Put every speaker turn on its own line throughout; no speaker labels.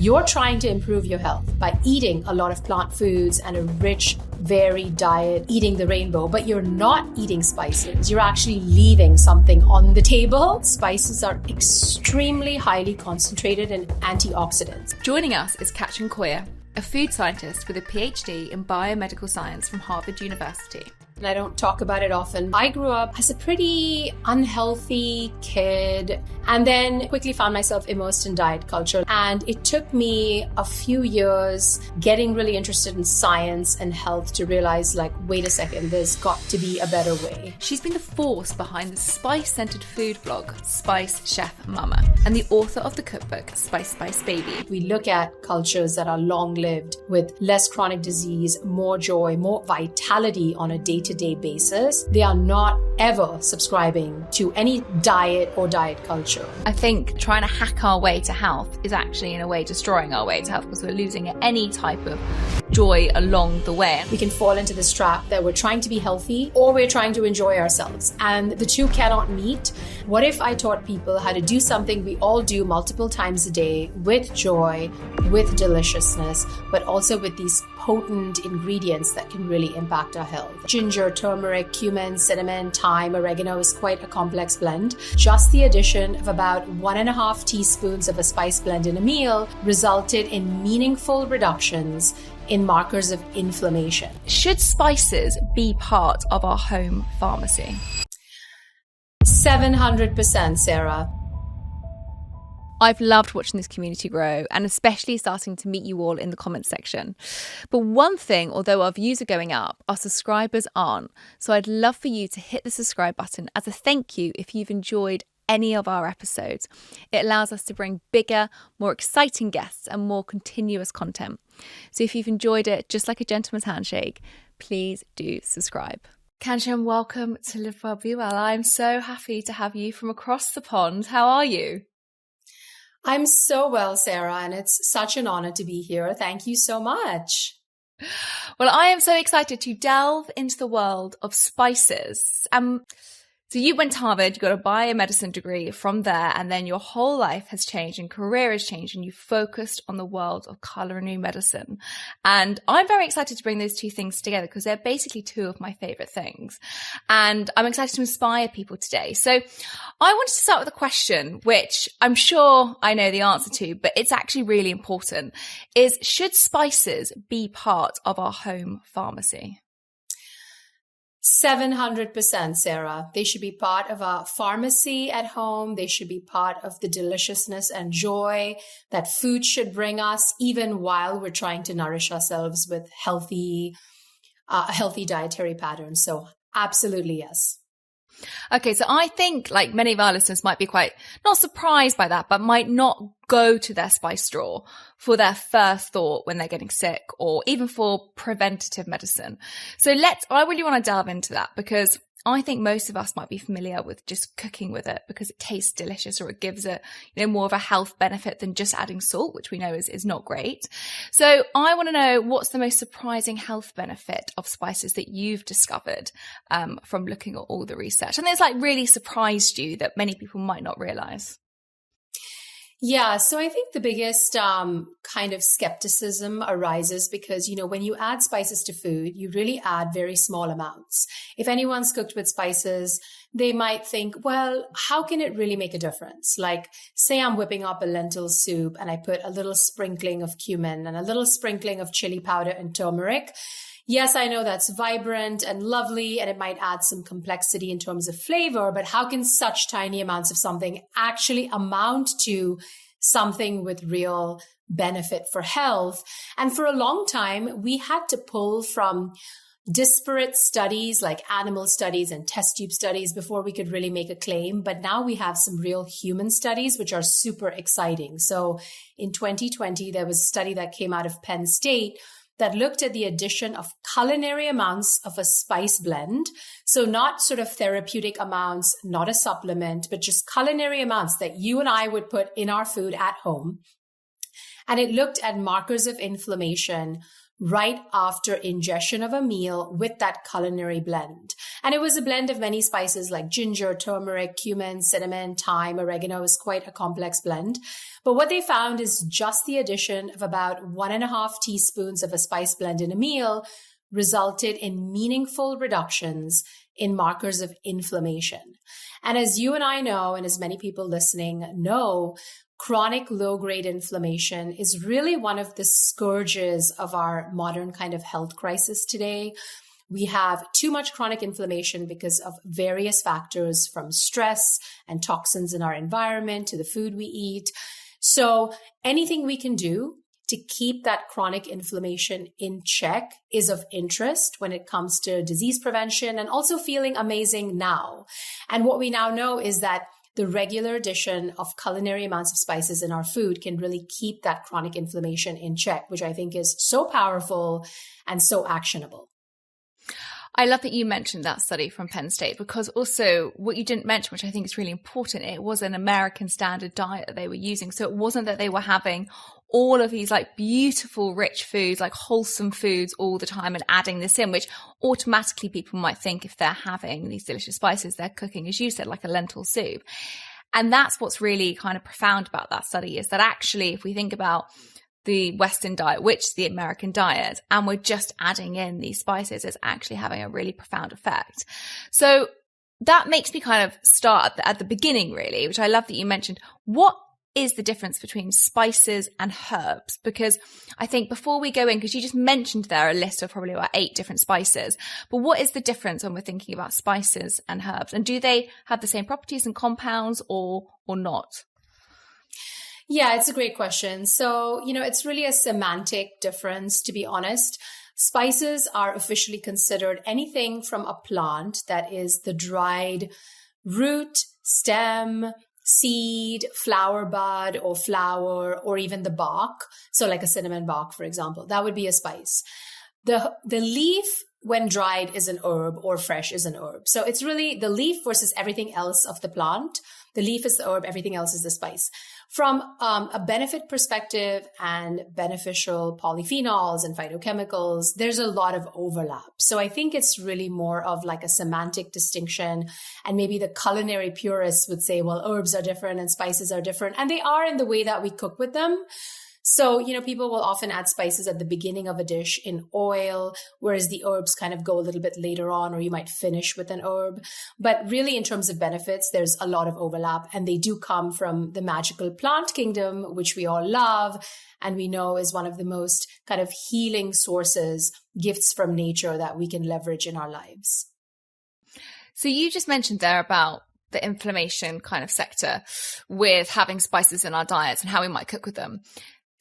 You're trying to improve your health by eating a lot of plant foods and a rich, varied diet, eating the rainbow, but you're not eating spices. You're actually leaving something on the table. Spices are extremely highly concentrated in antioxidants.
Joining us is Kanchan Koya, a food scientist with a PhD in biomedical science from Harvard University.
And I don't talk about it often. I grew up as a pretty unhealthy kid and then quickly found myself immersed in diet culture. And it took me a few years getting really interested in science and health to realize, like, wait a second, there's got to be a better way.
She's been the force behind the spice-centered food blog, Spice Chef Mama, and the author of the cookbook, Spice Baby.
We look at cultures that are long-lived with less chronic disease, more joy, more vitality on a day-to-day basis. They are not ever subscribing to any diet or diet culture.
I think trying to hack our way to health is actually in a way destroying our way to health because we're losing any type of joy along the way.
We can fall into this trap that we're trying to be healthy or we're trying to enjoy ourselves, and the two cannot meet. What if I taught people how to do something we all do multiple times a day with joy, with deliciousness, but also with these potent ingredients that can really impact our health? Ginger, turmeric, cumin, cinnamon, thyme, oregano is quite a complex blend. Just the addition of about 1.5 teaspoons of a spice blend in a meal resulted in meaningful reductions in markers of inflammation.
Should spices be part of our home pharmacy?
700%, Sarah.
I've loved watching this community grow and especially starting to meet you all in the comments section. But one thing, although our views are going up, our subscribers aren't. So I'd love for you to hit the subscribe button as a thank you if you've enjoyed any of our episodes. It allows us to bring bigger, more exciting guests and more continuous content. So if you've enjoyed it, just like a gentleman's handshake, please do subscribe. Kanchan, welcome to Live Well, Be Well. I'm so happy to have you from across the pond. How are you?
I'm so well, Sarah, and it's such an honor to be here. Thank you so much.
Well, I am so excited to delve into the world of spices. So you went to Harvard, you got a biomedicine degree from there, and then your whole life has changed and career has changed and you focused on the world of culinary medicine. And I'm very excited to bring those two things together because they're basically two of my favorite things. And I'm excited to inspire people today. So I wanted to start with a question, which I'm sure I know the answer to, but it's actually really important, is should spices be part of our home pharmacy?
700%, Sarah. They should be part of our pharmacy at home. They should be part of the deliciousness and joy that food should bring us, even while we're trying to nourish ourselves with healthy dietary patterns. So absolutely, yes.
Okay, so I think like many of our listeners might be quite not surprised by that, but might not go to their spice drawer for their first thought when they're getting sick or even for preventative medicine. So I really want to delve into that because I think most of us might be familiar with just cooking with it because it tastes delicious or it gives it, more of a health benefit than just adding salt, which we know is not great. So I want to know what's the most surprising health benefit of spices that you've discovered from looking at all the research and that's really surprised you that many people might not realize.
Yeah, so I think the biggest kind of skepticism arises because, when you add spices to food, you really add very small amounts. If anyone's cooked with spices, they might think, well, how can it really make a difference? Like, say I'm whipping up a lentil soup and I put a little sprinkling of cumin and a little sprinkling of chili powder and turmeric. Yes, I know that's vibrant and lovely, and it might add some complexity in terms of flavor, but how can such tiny amounts of something actually amount to something with real benefit for health? And for a long time, we had to pull from disparate studies like animal studies and test tube studies before we could really make a claim. But now we have some real human studies, which are super exciting. So in 2020, there was a study that came out of Penn State that looked at the addition of culinary amounts of a spice blend. So not sort of therapeutic amounts, not a supplement, but just culinary amounts that you and I would put in our food at home. And it looked at markers of inflammation, right after ingestion of a meal with that culinary blend. And it was a blend of many spices like ginger, turmeric, cumin, cinnamon, thyme, oregano. It was quite a complex blend. But what they found is just the addition of about 1.5 teaspoons of a spice blend in a meal resulted in meaningful reductions in markers of inflammation. And as you and I know, and as many people listening know, chronic low-grade inflammation is really one of the scourges of our modern kind of health crisis today. We have too much chronic inflammation because of various factors, from stress and toxins in our environment to the food we eat. So anything we can do to keep that chronic inflammation in check is of interest when it comes to disease prevention and also feeling amazing now. And what we now know is that the regular addition of culinary amounts of spices in our food can really keep that chronic inflammation in check, which I think is so powerful and so actionable.
I love that you mentioned that study from Penn State, because also what you didn't mention, which I think is really important, it was an American standard diet that they were using. So it wasn't that they were having all of these like beautiful, rich foods, like wholesome foods all the time and adding this in, which automatically people might think if they're having these delicious spices, they're cooking, as you said, like a lentil soup. And that's what's really kind of profound about that study, is that actually, if we think about the Western diet, which is the American diet, and we're just adding in these spices, it's actually having a really profound effect. So that makes me kind of start at the beginning, really, which I love that you mentioned. What is the difference between spices and herbs? Because I think before we go in, because you just mentioned there a list of probably about 8 different spices, but what is the difference when we're thinking about spices and herbs? And do they have the same properties and compounds or not?
Yeah, it's a great question. So, it's really a semantic difference, to be honest. Spices are officially considered anything from a plant that is the dried root, stem, seed, flower bud or flower, or even the bark. So like a cinnamon bark, for example, that would be a spice. The leaf, when dried, is an herb, or fresh is an herb. So it's really the leaf versus everything else of the plant. The leaf is the herb, everything else is the spice. From a benefit perspective and beneficial polyphenols and phytochemicals, there's a lot of overlap. So I think it's really more of like a semantic distinction. And maybe the culinary purists would say, well, herbs are different and spices are different. And they are in the way that we cook with them. So, people will often add spices at the beginning of a dish in oil, whereas the herbs kind of go a little bit later on, or you might finish with an herb. But really, in terms of benefits, there's a lot of overlap, and they do come from the magical plant kingdom, which we all love, and we know is one of the most kind of healing sources, gifts from nature that we can leverage in our lives.
So you just mentioned there about the inflammation kind of sector with having spices in our diets and how we might cook with them.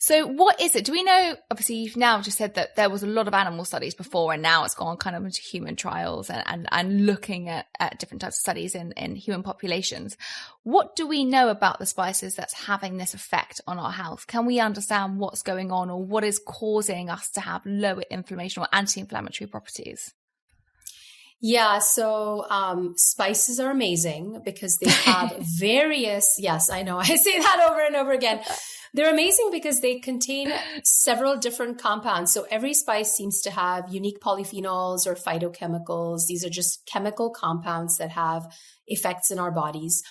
So what is it? Do we know, obviously you've now just said that there was a lot of animal studies before, and now it's gone kind of into human trials and looking at different types of studies in human populations. What do we know about the spices that's having this effect on our health? Can we understand what's going on, or what is causing us to have lower inflammation or anti-inflammatory properties?
Yeah, so spices are amazing because they have various, yes, I know, I say that over and over again. They're amazing because they contain several different compounds. So every spice seems to have unique polyphenols or phytochemicals. These are just chemical compounds that have effects in our bodies.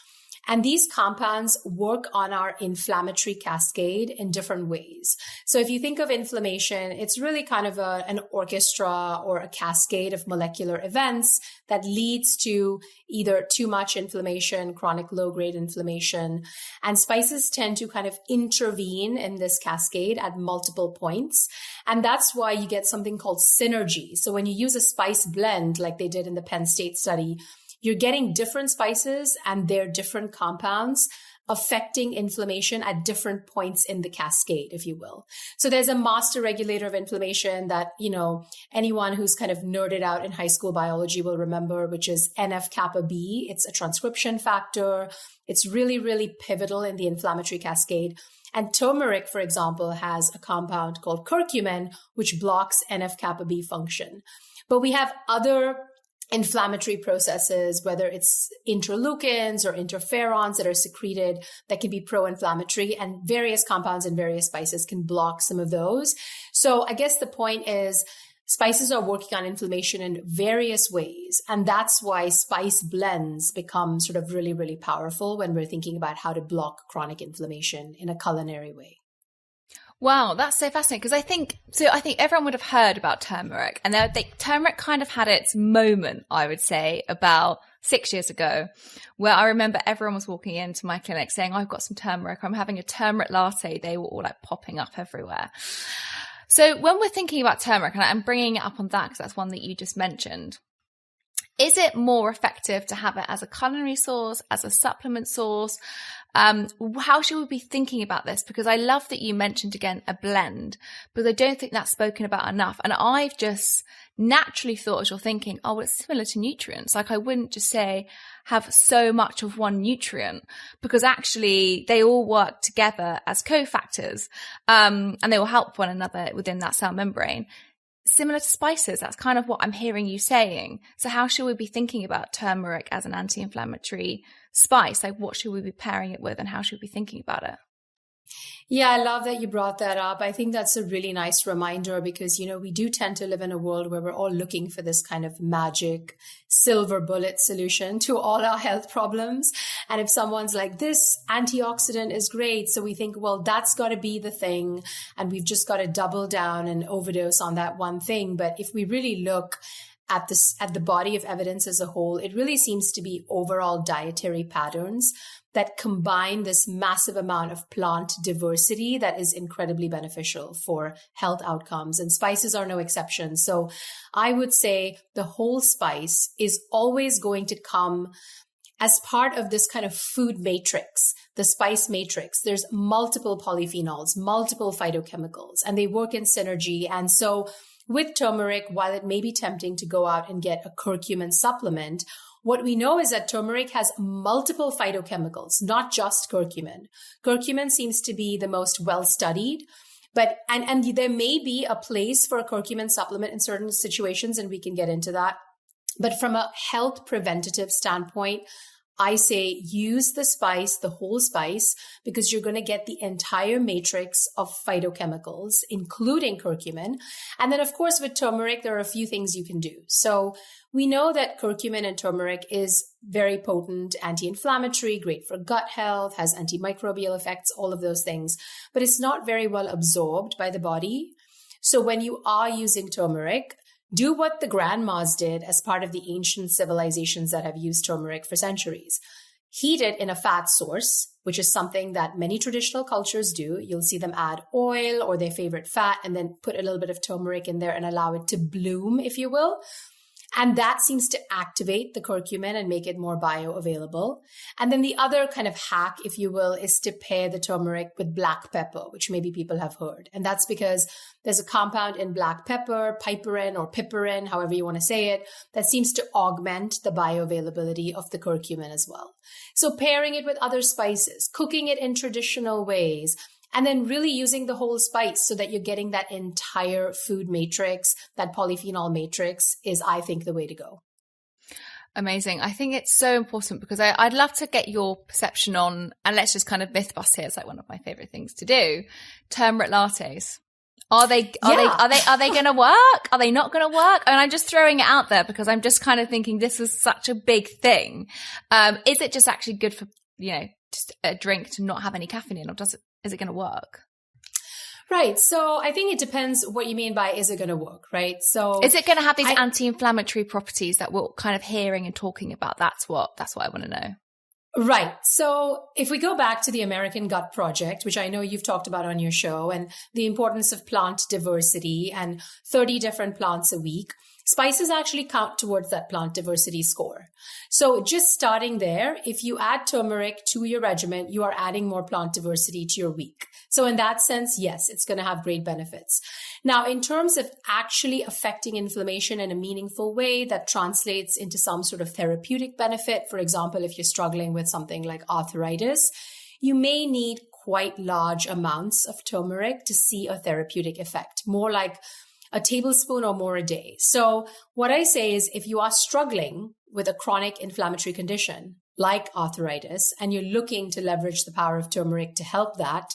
And these compounds work on our inflammatory cascade in different ways. So if you think of inflammation, it's really kind of an orchestra or a cascade of molecular events that leads to either too much inflammation, chronic low-grade inflammation. And spices tend to kind of intervene in this cascade at multiple points. And that's why you get something called synergy. So when you use a spice blend, like they did in the Penn State study, you're getting different spices and their different compounds affecting inflammation at different points in the cascade, if you will. So there's a master regulator of inflammation that, anyone who's kind of nerded out in high school biology will remember, which is NF-kappa B. It's a transcription factor. It's really, really pivotal in the inflammatory cascade. And turmeric, for example, has a compound called curcumin, which blocks NF-kappa B function. But we have other inflammatory processes, whether it's interleukins or interferons that are secreted that can be pro-inflammatory, and various compounds in various spices can block some of those. So I guess the point is spices are working on inflammation in various ways. And that's why spice blends become sort of really, really powerful when we're thinking about how to block chronic inflammation in a culinary way.
Wow, that's so fascinating, because I think everyone would have heard about turmeric, and turmeric kind of had its moment, I would say, about 6 years ago, where I remember everyone was walking into my clinic saying, I've got some turmeric, I'm having a turmeric latte. They were all like popping up everywhere. So when we're thinking about turmeric, and I'm bringing it up on that because that's one that you just mentioned, is it more effective to have it as a culinary source, as a supplement source? How should we be thinking about this? Because I love that you mentioned again a blend, because I don't think that's spoken about enough. And I've just naturally thought, as you're thinking, oh, well, it's similar to nutrients. Like, I wouldn't just say have so much of one nutrient, because actually they all work together as cofactors, and they will help one another within that cell membrane. Similar to spices, that's kind of what I'm hearing you saying. So how should we be thinking about turmeric as an anti-inflammatory spice? Like, what should we be pairing it with, and how should we be thinking about it?
Yeah, I love that you brought that up. I think that's a really nice reminder because, we do tend to live in a world where we're all looking for this kind of magic silver bullet solution to all our health problems. And if someone's like, this antioxidant is great, so we think, well, that's got to be the thing. And we've just got to double down and overdose on that one thing. But if we really look at the body of evidence as a whole, it really seems to be overall dietary patterns that combine this massive amount of plant diversity that is incredibly beneficial for health outcomes. And spices are no exception. So I would say the whole spice is always going to come as part of this kind of food matrix, the spice matrix. There's multiple polyphenols, multiple phytochemicals, and they work in synergy. And so with turmeric, while it may be tempting to go out and get a curcumin supplement, what we know is that turmeric has multiple phytochemicals, not just curcumin. Curcumin seems to be the most well-studied, but and there may be a place for a curcumin supplement in certain situations, and we can get into that. But from a health preventative standpoint, I say use the spice, the whole spice, because you're going to get the entire matrix of phytochemicals, including curcumin. And then, of course, with turmeric, there are a few things you can do. So we know that curcumin and turmeric is very potent, anti-inflammatory, great for gut health, has antimicrobial effects, all of those things. But it's not very well absorbed by the body. So when you are using turmeric, do what the grandmas did as part of the ancient civilizations that have used turmeric for centuries. Heat it in a fat source, which is something that many traditional cultures do. You'll see them add oil or their favorite fat and then put a little bit of turmeric in there and allow it to bloom, if you will. And that seems to activate the curcumin and make it more bioavailable. And then the other kind of hack, if you will, is to pair the turmeric with black pepper, which maybe people have heard. And that's because there's a compound in black pepper, piperin or piperin, however you want to say it, that seems to augment the bioavailability of the curcumin as well. So pairing it with other spices, cooking it in traditional ways, and then really using the whole spice so that you're getting that entire food matrix, that polyphenol matrix is, I think, the way to go.
Amazing. I think it's so important because I'd love to get your perception on, and let's just kind of myth bust here. It's like one of my favorite things to do. Turmeric lattes. Are they going to work? Are they not going to work? And I'm just throwing it out there because I'm just kind of thinking this is such a big thing. Is it just actually good for, just a drink to not have any caffeine in, or is it going to work?
Right. So I think it depends what you mean by is it going to work, right? So
is it going to have these anti-inflammatory properties that we're kind of hearing and talking about? That's what I want to know.
Right. So if we go back to the American Gut Project, which I know you've talked about on your show, and the importance of plant diversity and 30 different plants a week, spices actually count towards that plant diversity score. So just starting there, if you add turmeric to your regimen, you are adding more plant diversity to your week. So in that sense, yes, it's going to have great benefits. Now, in terms of actually affecting inflammation in a meaningful way that translates into some sort of therapeutic benefit, for example, if you're struggling with something like arthritis, you may need quite large amounts of turmeric to see a therapeutic effect, more like a tablespoon or more a day. So what I say is if you are struggling with a chronic inflammatory condition like arthritis, and you're looking to leverage the power of turmeric to help that,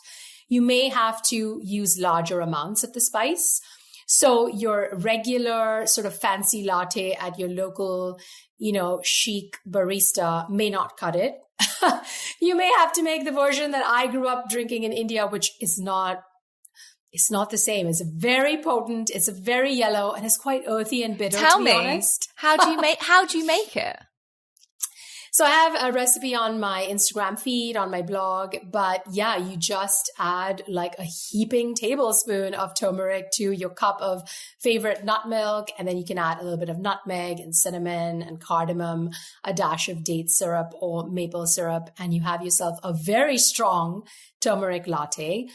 you may have to use larger amounts of the spice. So your regular sort of fancy latte at your local, chic barista may not cut it. You may have to make the version that I grew up drinking in India, which is not, it's not the same. It's very potent. It's very yellow and it's quite earthy and bitter.
Tell
to be honest.
How do you make it?
So I have a recipe on my Instagram feed, on my blog, but yeah, you just add like a heaping tablespoon of turmeric to your cup of favorite nut milk. And then you can add a little bit of nutmeg and cinnamon and cardamom, a dash of date syrup or maple syrup, and you have yourself a very strong turmeric latte.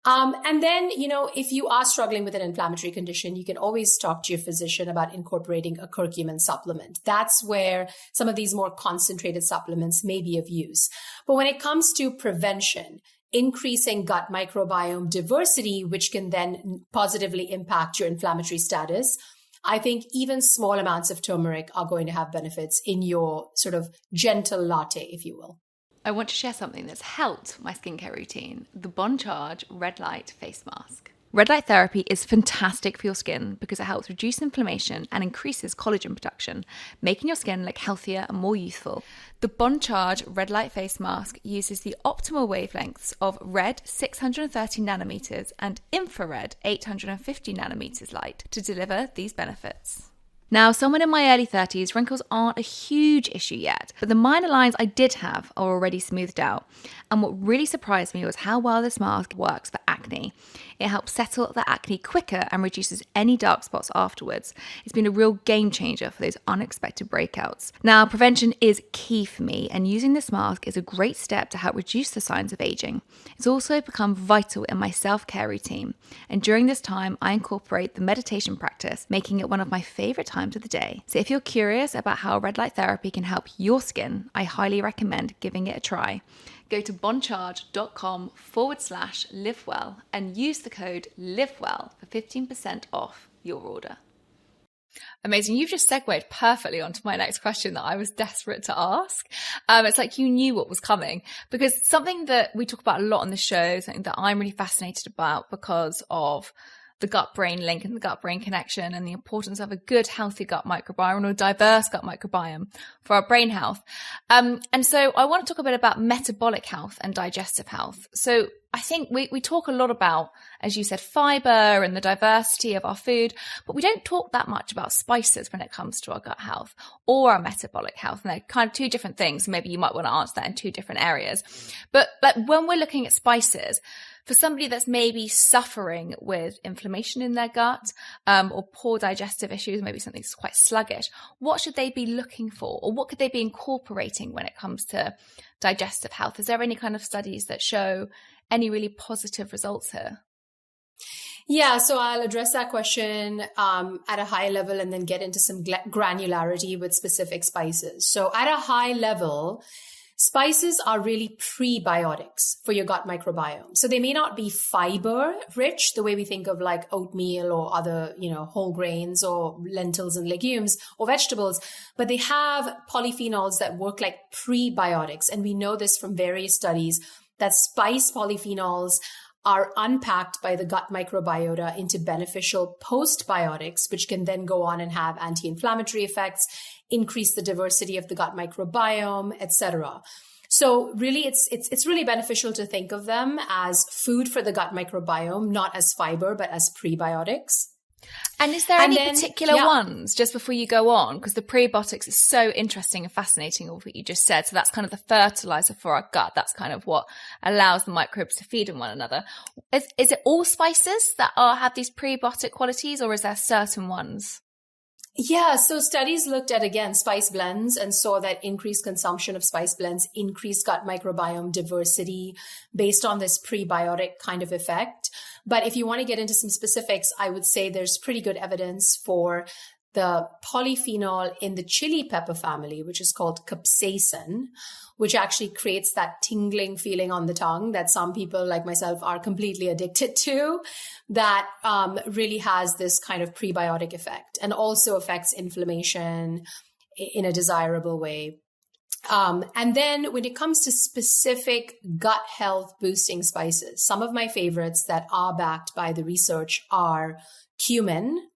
And then, if you are struggling with an inflammatory condition, you can always talk to your physician about incorporating a curcumin supplement. That's where some of these more concentrated supplements may be of use. But when it comes to prevention, increasing gut microbiome diversity, which can then positively impact your inflammatory status, I think even small amounts of turmeric are going to have benefits in your sort of gentle latte, if you will.
I want to share something that's helped my skincare routine, the Bon Charge Red Light Face Mask. Red light therapy is fantastic for your skin because it helps reduce inflammation and increases collagen production, making your skin look healthier and more youthful. The Bon Charge Red Light Face Mask uses the optimal wavelengths of red 630 nanometers and infrared 850 nanometers light to deliver these benefits. Now, someone in my early 30s, wrinkles aren't a huge issue yet, but the minor lines I did have are already smoothed out. And what really surprised me was how well this mask works for acne. It helps settle the acne quicker and reduces any dark spots afterwards. It's been a real game changer for those unexpected breakouts. Now, prevention is key for me, and using this mask is a great step to help reduce the signs of aging. It's also become vital in my self-care routine. And during this time, I incorporate the meditation practice, making it one of my favorite times of the day. So if you're curious about how red light therapy can help your skin, I highly recommend giving it a try. Go to boncharge.com/livewell and use the code LIVEWELL for 15% off your order. Amazing. You've just segued perfectly onto my next question that I was desperate to ask. It's like you knew what was coming, because something that we talk about a lot on the show, something that I'm really fascinated about because of the gut-brain link and the gut-brain connection and the importance of a good, healthy gut microbiome or diverse gut microbiome for our brain health. And so I want to talk a bit about metabolic health and digestive health. So I think we talk a lot about, as you said, fiber and the diversity of our food, but we don't talk that much about spices when it comes to our gut health or our metabolic health. And they're kind of two different things. So maybe you might want to answer that in two different areas. But like when we're looking at spices, for somebody that's maybe suffering with inflammation in their gut or poor digestive issues, maybe something that's quite sluggish, what should they be looking for, or what could they be incorporating when it comes to digestive health? Is there any kind of studies that show any really positive results here?
Yeah, so I'll address that question at a high level and then get into some granularity with specific spices. So at a high level, spices are really prebiotics for your gut microbiome. So they may not be fiber rich the way we think of like oatmeal or other, whole grains or lentils and legumes or vegetables, but they have polyphenols that work like prebiotics. And we know this from various studies that spice polyphenols are unpacked by the gut microbiota into beneficial postbiotics, which can then go on and have anti-inflammatory effects, increase the diversity of the gut microbiome, etc. So really, it's really beneficial to think of them as food for the gut microbiome, not as fiber, but as prebiotics.
And is there any particular ones, just before you go on, because the prebiotics is so interesting and fascinating of what you just said. So that's kind of the fertilizer for our gut. That's kind of what allows the microbes to feed on one another. Is it all spices that have these prebiotic qualities, or is there certain ones?
Yeah, so studies looked at, again, spice blends and saw that increased consumption of spice blends increased gut microbiome diversity based on this prebiotic kind of effect. But if you want to get into some specifics, I would say there's pretty good evidence for the polyphenol in the chili pepper family, which is called capsaicin, which actually creates that tingling feeling on the tongue that some people like myself are completely addicted to, that really has this kind of prebiotic effect and also affects inflammation in a desirable way. And then when it comes to specific gut health boosting spices, some of my favorites that are backed by the research are cumin,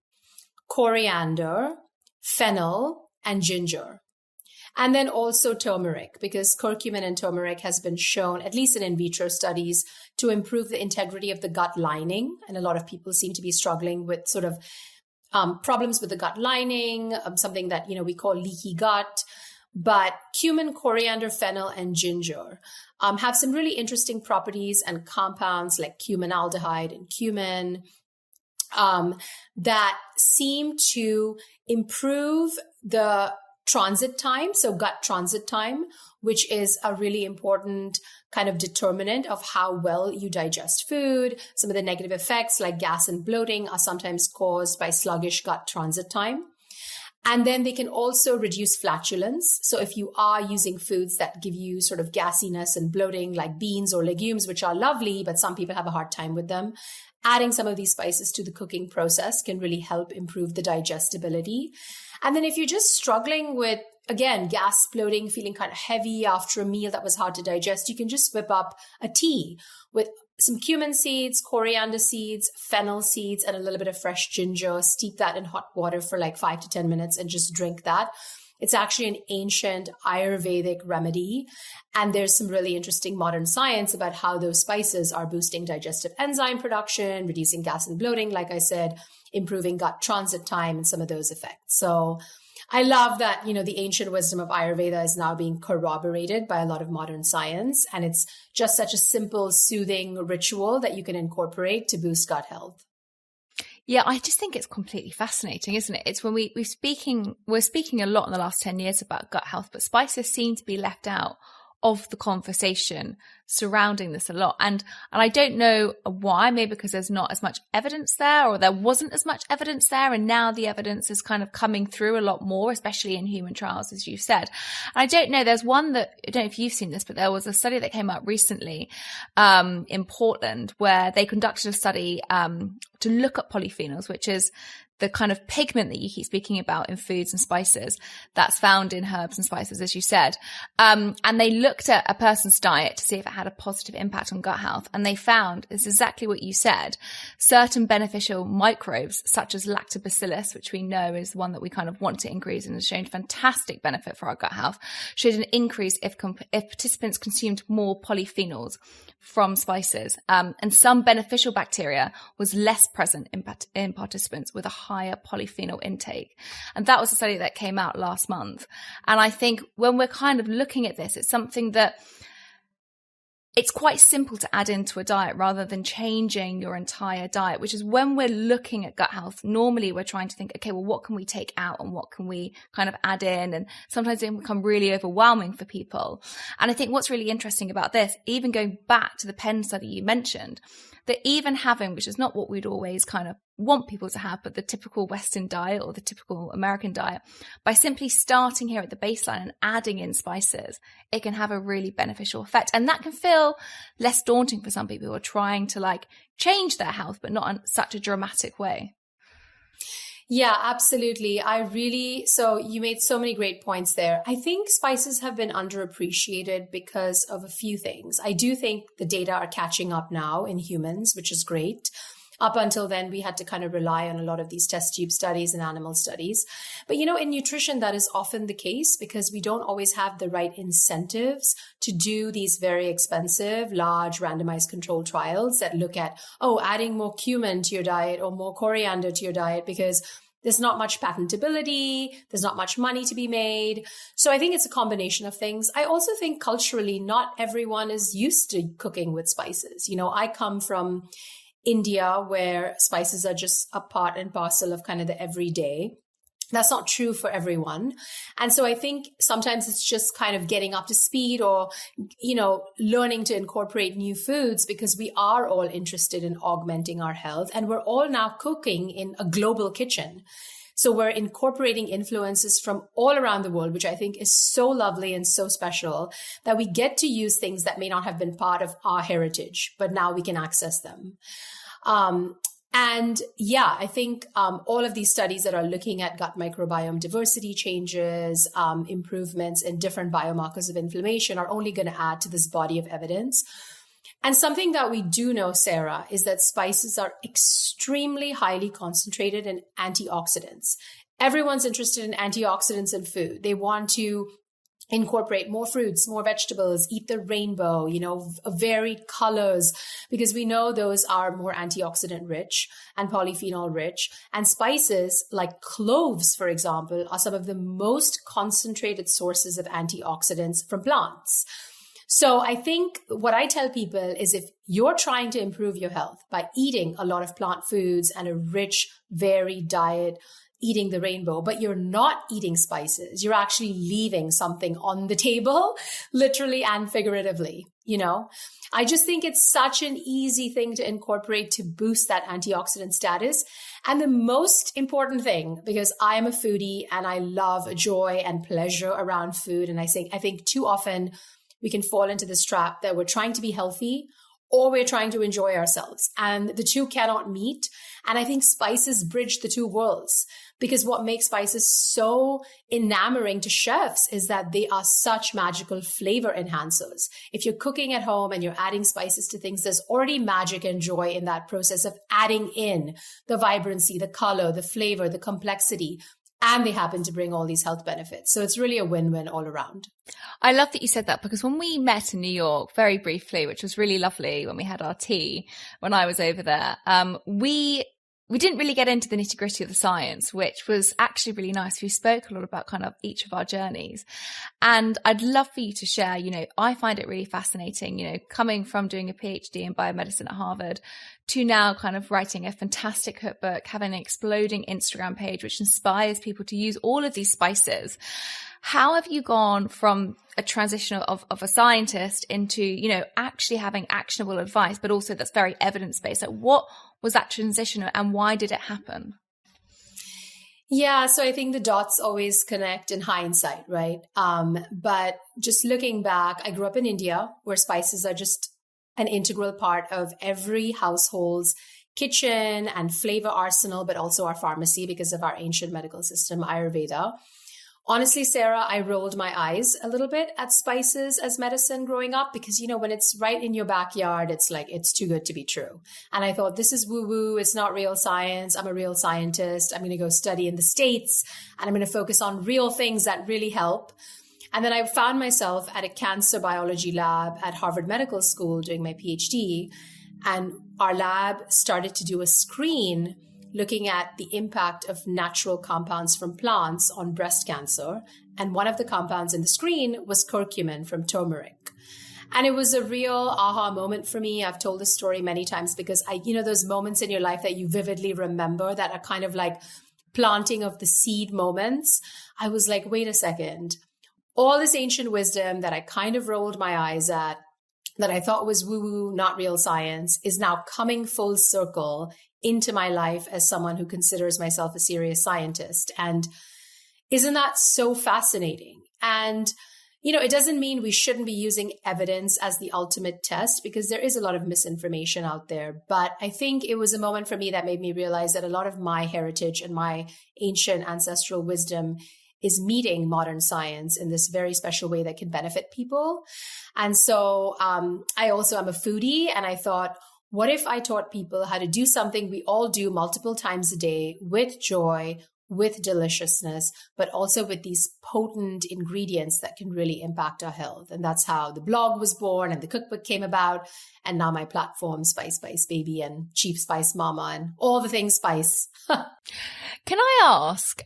coriander, fennel, and ginger. And then also turmeric, because curcumin and turmeric has been shown, at least in vitro studies, to improve the integrity of the gut lining. And a lot of people seem to be struggling with sort of problems with the gut lining, something that, we call leaky gut. But cumin, coriander, fennel, and ginger have some really interesting properties and compounds like cuminaldehyde and cumin that seem to improve the transit time, so gut transit time, which is a really important kind of determinant of how well you digest food. Some of the negative effects like gas and bloating are sometimes caused by sluggish gut transit time. And then they can also reduce flatulence. So if you are using foods that give you sort of gassiness and bloating, like beans or legumes, which are lovely, but some people have a hard time with them, adding some of these spices to the cooking process can really help improve the digestibility. And then if you're just struggling with, again, gas, bloating, feeling kind of heavy after a meal that was hard to digest, you can just whip up a tea with some cumin seeds, coriander seeds, fennel seeds, and a little bit of fresh ginger. Steep that in hot water for like 5 to 10 minutes and just drink that. It's actually an ancient Ayurvedic remedy. And there's some really interesting modern science about how those spices are boosting digestive enzyme production, reducing gas and bloating, like I said, improving gut transit time and some of those effects. So I love that, the ancient wisdom of Ayurveda is now being corroborated by a lot of modern science. And it's just such a simple, soothing ritual that you can incorporate to boost gut health.
Yeah, I just think it's completely fascinating, isn't it? It's when we're speaking a lot in the last 10 years about gut health, but spices seem to be left out of the conversation surrounding this a lot. And I don't know why, maybe because there's not as much evidence there, or there wasn't as much evidence there. And now the evidence is kind of coming through a lot more, especially in human trials, as you said. And I don't know, there's one that, I don't know if you've seen this, but there was a study that came out recently, in Portland, where they conducted a study, to look at polyphenols, which is the kind of pigment that you keep speaking about in foods and spices that's found in herbs and spices, as you said. And they looked at a person's diet to see if it had a positive impact on gut health. And they found, it's exactly what you said, certain beneficial microbes, such as lactobacillus, which we know is one that we kind of want to increase and has shown fantastic benefit for our gut health, showed an increase if participants consumed more polyphenols from spices. And some beneficial bacteria was less present in participants with a higher polyphenol intake. And that was a study that came out last month. And I think when we're kind of looking at this, it's something that it's quite simple to add into a diet rather than changing your entire diet, which is when we're looking at gut health. Normally we're trying to think, okay, well, what can we take out and what can we kind of add in? And sometimes it can become really overwhelming for people. And I think what's really interesting about this, even going back to the Penn study you mentioned, that even having, which is not what we'd always kind of want people to have, but the typical Western diet or the typical American diet, by simply starting here at the baseline and adding in spices, it can have a really beneficial effect. And that can feel less daunting for some people who are trying to like change their health, but not in such a dramatic way.
Yeah, absolutely. So you made so many great points there. I think spices have been underappreciated because of a few things. I do think the data are catching up now in humans, which is great. Up until then, we had to kind of rely on a lot of these test tube studies and animal studies. But, in nutrition, that is often the case because we don't always have the right incentives to do these very expensive, large randomized controlled trials that look at, adding more cumin to your diet or more coriander to your diet, because there's not much patentability. There's not much money to be made. So I think it's a combination of things. I also think culturally, not everyone is used to cooking with spices. I come from India, where spices are just a part and parcel of kind of the everyday. That's not true for everyone. And so I think sometimes it's just kind of getting up to speed or, learning to incorporate new foods, because we are all interested in augmenting our health and we're all now cooking in a global kitchen. So we're incorporating influences from all around the world, which I think is so lovely and so special that we get to use things that may not have been part of our heritage, but now we can access them. And yeah, I think all of these studies that are looking at gut microbiome diversity changes, improvements in different biomarkers of inflammation are only going to add to this body of evidence. And something that we do know, Sarah, is that spices are extremely highly concentrated in antioxidants. Everyone's interested in antioxidants in food. They want to incorporate more fruits, more vegetables, eat the rainbow, varied colors, because we know those are more antioxidant rich and polyphenol rich. And spices like cloves, for example, are some of the most concentrated sources of antioxidants from plants. So I think what I tell people is if you're trying to improve your health by eating a lot of plant foods and a rich, varied diet, eating the rainbow, but you're not eating spices, you're actually leaving something on the table, literally and figuratively, I just think it's such an easy thing to incorporate to boost that antioxidant status. And the most important thing, because I am a foodie and I love joy and pleasure around food. And I think too often we can fall into this trap that we're trying to be healthy or we're trying to enjoy ourselves. And the two cannot meet. And I think spices bridge the two worlds, because what makes spices so enamoring to chefs is that they are such magical flavor enhancers. If you're cooking at home and you're adding spices to things, there's already magic and joy in that process of adding in the vibrancy, the color, the flavor, the complexity. And they happen to bring all these health benefits. So it's really a win-win all around.
I love that you said that, because when we met in New York very briefly, which was really lovely when we had our tea when I was over there, we didn't really get into the nitty-gritty of the science, which was actually really nice. We spoke a lot about kind of each of our journeys. And I'd love for you to share, I find it really fascinating, coming from doing a PhD in biomedicine at Harvard to now kind of writing a fantastic cookbook, having an exploding Instagram page, which inspires people to use all of these spices. How have you gone from a transition of a scientist into, actually having actionable advice, but also that's very evidence-based? Like, what was that transition and why did it happen?
Yeah, so I think the dots always connect in hindsight, right? But just looking back, I grew up in India, where spices are just an integral part of every household's kitchen and flavor arsenal, but also our pharmacy because of our ancient medical system, Ayurveda. Honestly, Sarah, I rolled my eyes a little bit at spices as medicine growing up because, when it's right in your backyard, it's like, it's too good to be true. And I thought, this is woo-woo. It's not real science. I'm a real scientist. I'm going to go study in the States and I'm going to focus on real things that really help. And then I found myself at a cancer biology lab at Harvard Medical School doing my PhD. And our lab started to do a screen looking at the impact of natural compounds from plants on breast cancer. And one of the compounds in the screen was curcumin from turmeric. And it was a real aha moment for me. I've told this story many times because those moments in your life that you vividly remember that are kind of like planting of the seed moments. I was like, wait a second. All this ancient wisdom that I kind of rolled my eyes at, that I thought was woo-woo, not real science, is now coming full circle into my life as someone who considers myself a serious scientist. And isn't that so fascinating? And, it doesn't mean we shouldn't be using evidence as the ultimate test because there is a lot of misinformation out there. But I think it was a moment for me that made me realize that a lot of my heritage and my ancient ancestral wisdom is meeting modern science in this very special way that can benefit people. And so I also am a foodie, and I thought, what if I taught people how to do something we all do multiple times a day with joy, with deliciousness, but also with these potent ingredients that can really impact our health? And that's how the blog was born and the cookbook came about. And now my platform, Spice Baby and Chief Spice Mama and all the things spice.
Can I ask,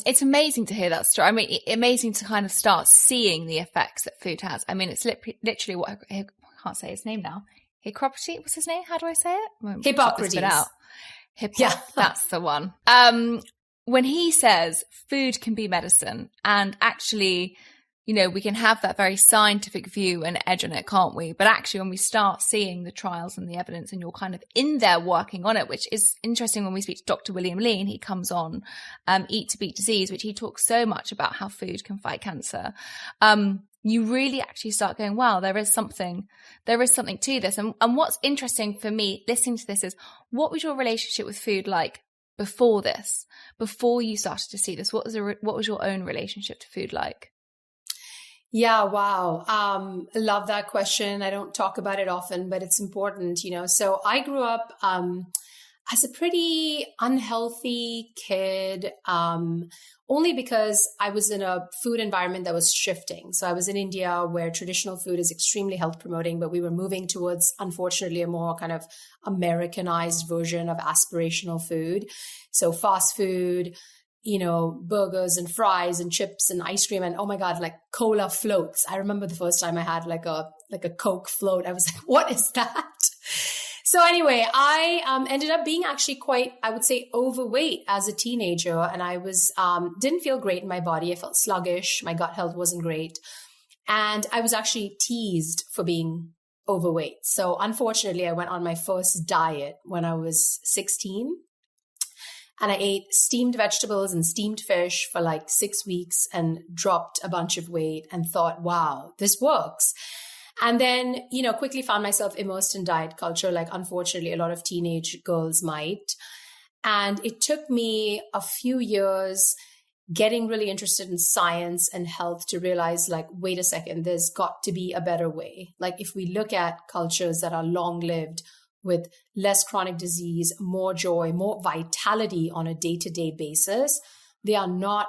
it's amazing to hear that story. I mean, amazing to kind of start seeing the effects that food has. I mean, it's literally what I can't say his name now. Hippocrates, what's his name? How do I say it?
Hippocrates.
Yeah, that's the one. When he says food can be medicine, and actually we can have that very scientific view and edge on it, can't we? But actually, when we start seeing the trials and the evidence and you're kind of in there working on it, which is interesting when we speak to Dr. William Lee, and he comes on Eat to Beat Disease, which he talks so much about how food can fight cancer. You really actually start going, wow, there is something to this. And what's interesting for me listening to this is, what was your relationship with food like before this, before you started to see this? What was your own relationship to food like?
Yeah, wow. I love that question. I don't talk about it often, but it's important, So I grew up as a pretty unhealthy kid, only because I was in a food environment that was shifting. So I was in India, where traditional food is extremely health promoting, but we were moving towards, unfortunately, a more kind of Americanized version of aspirational food. So fast food, burgers and fries and chips and ice cream and, oh my God, like cola floats. I remember the first time I had like a Coke float. I was like, what is that? So anyway, I ended up being actually quite, I would say, overweight as a teenager. And I was, didn't feel great in my body. I felt sluggish. My gut health wasn't great. And I was actually teased for being overweight. So unfortunately, I went on my first diet when I was 16. And I ate steamed vegetables and steamed fish for like 6 weeks and dropped a bunch of weight and thought, wow, this works. And then, quickly found myself immersed in diet culture, like unfortunately a lot of teenage girls might. And it took me a few years getting really interested in science and health to realize, like, wait a second, there's got to be a better way. Like, if we look at cultures that are long-lived, with less chronic disease, more joy, more vitality on a day-to-day basis, they are not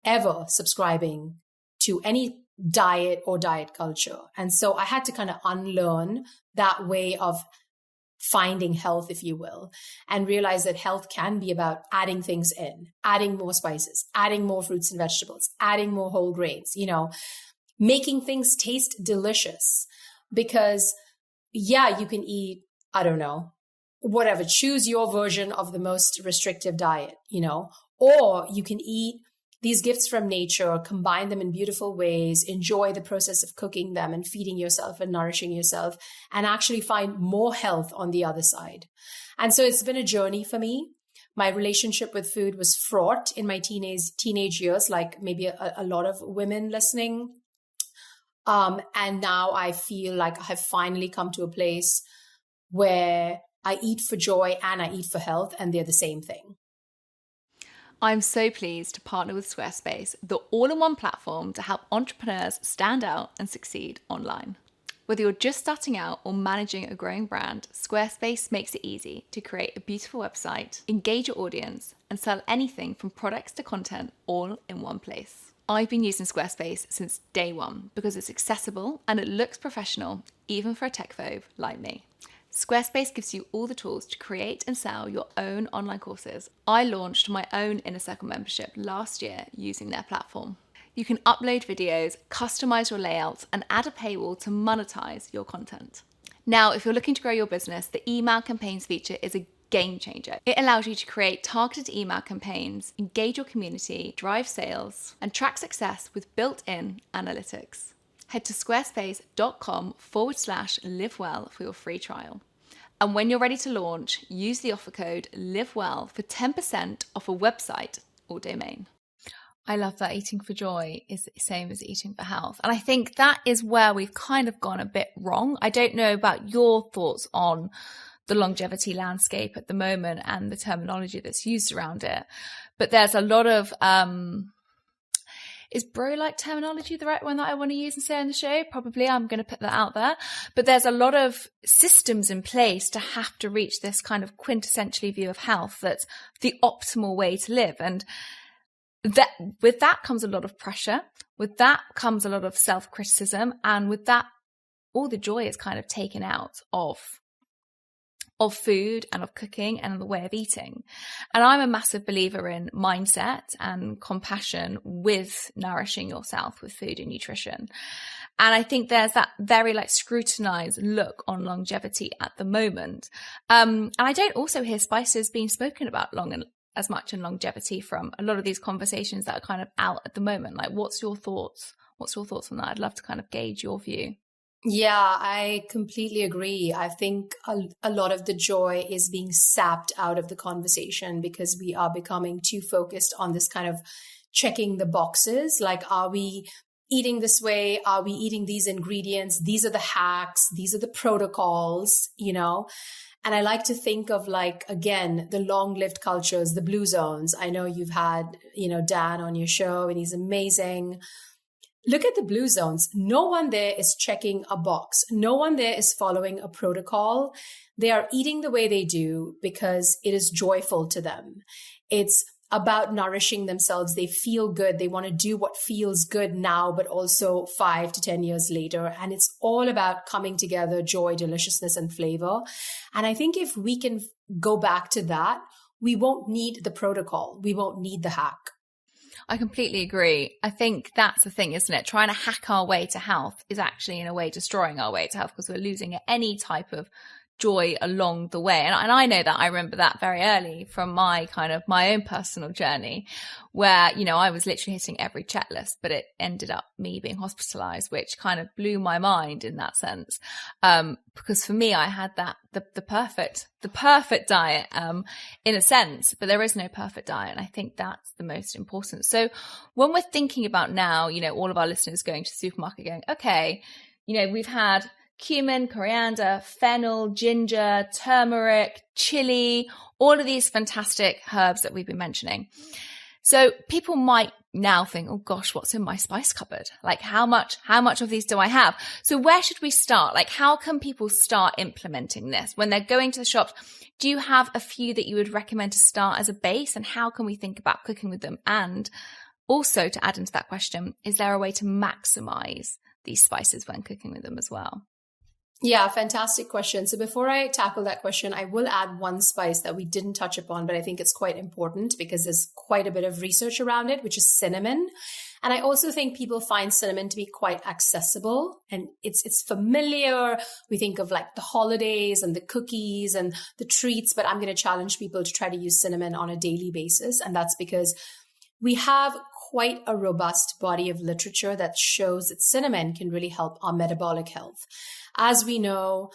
ever subscribing to any diet or diet culture. And so I had to kind of unlearn that way of finding health, if you will, and realize that health can be about adding things in, adding more spices, adding more fruits and vegetables, adding more whole grains, making things taste delicious. Because yeah, you can eat, I don't know, whatever, choose your version of the most restrictive diet, or you can eat these gifts from nature, combine them in beautiful ways, enjoy the process of cooking them and feeding yourself and nourishing yourself, and actually find more health on the other side. And so it's been a journey for me. My relationship with food was fraught in my teenage years, like maybe a lot of women listening. And now I feel like I have finally come to a place where I eat for joy and I eat for health, and they're the same thing.
I'm so pleased to partner with Squarespace, the all-in-one platform to help entrepreneurs stand out and succeed online. Whether you're just starting out or managing a growing brand, Squarespace makes it easy to create a beautiful website, engage your audience, and sell anything from products to content all in one place. I've been using Squarespace since day one because it's accessible and it looks professional, even for a tech phobe like me. Squarespace gives you all the tools to create and sell your own online courses. I launched my own Inner Circle membership last year using their platform. You can upload videos, customize your layouts, and add a paywall to monetize your content. Now, if you're looking to grow your business, the email campaigns feature is a game changer. It allows you to create targeted email campaigns, engage your community, drive sales, and track success with built-in analytics. Head to squarespace.com/livewell for your free trial. And when you're ready to launch, use the offer code LIVEWELL for 10% off a website or domain. I love that eating for joy is the same as eating for health. And I think that is where we've kind of gone a bit wrong. I don't know about your thoughts on the longevity landscape at the moment and the terminology that's used around it. But there's a lot of, is bro-like terminology the right one that I want to use and say on the show? Probably. I'm going to put that out there. But there's a lot of systems in place to have to reach this kind of quintessentially view of health that's the optimal way to live. And that with that comes a lot of pressure. With that comes a lot of self-criticism. And with that, all the joy is kind of taken out of food and of cooking and the way of eating. And I'm a massive believer in mindset and compassion with nourishing yourself with food and nutrition. And I think there's that very scrutinized look on longevity at the moment. And I don't also hear spices being spoken about as much in longevity from a lot of these conversations that are kind of out at the moment. What's your thoughts What's your thoughts on that? I'd love to kind of gauge your view.
Yeah, I completely agree. I think a lot of the joy is being sapped out of the conversation because we are becoming too focused on this kind of checking the boxes. Like, are we eating this way? Are we eating these ingredients? These are the hacks. These are the protocols, you know? And I like to think of, like, again, the long-lived cultures, the blue zones. I know you've had, Dan on your show, and he's amazing. Look at the blue zones. No one there is checking a box. No one there is following a protocol. They are eating the way they do because it is joyful to them. It's about nourishing themselves. They feel good. They want to do what feels good now, but also 5 to 10 years later. And it's all about coming together, joy, deliciousness, and flavor. And I think if we can go back to that, we won't need the protocol. We won't need the hack.
I completely agree. I think that's the thing, isn't it? Trying to hack our way to health is actually in a way destroying our way to health because we're losing any type of joy along the way. And I know that I remember that very early from my own personal journey where, I was literally hitting every checklist, but it ended up me being hospitalized, which kind of blew my mind in that sense. Because for me, I had the perfect diet, in a sense, but there is no perfect diet. And I think that's the most important. So when we're thinking about now, all of our listeners going to the supermarket going, okay, we've had cumin, coriander, fennel, ginger, turmeric, chilli, all of these fantastic herbs that we've been mentioning. So people might now think, oh gosh, what's in my spice cupboard? Like how much of these do I have? So where should we start? Like how can people start implementing this when they're going to the shops? Do you have a few that you would recommend to start as a base, and how can we think about cooking with them? And also to add into that question, is there a way to maximize these spices when cooking with them as well?
Yeah, fantastic question. So before I tackle that question, I will add one spice that we didn't touch upon, but I think it's quite important because there's quite a bit of research around it, which is cinnamon. And I also think people find cinnamon to be quite accessible and it's familiar. We think of like the holidays and the cookies and the treats, but I'm going to challenge people to try to use cinnamon on a daily basis. And that's because we have quite a robust body of literature that shows that cinnamon can really help our metabolic health. As we know,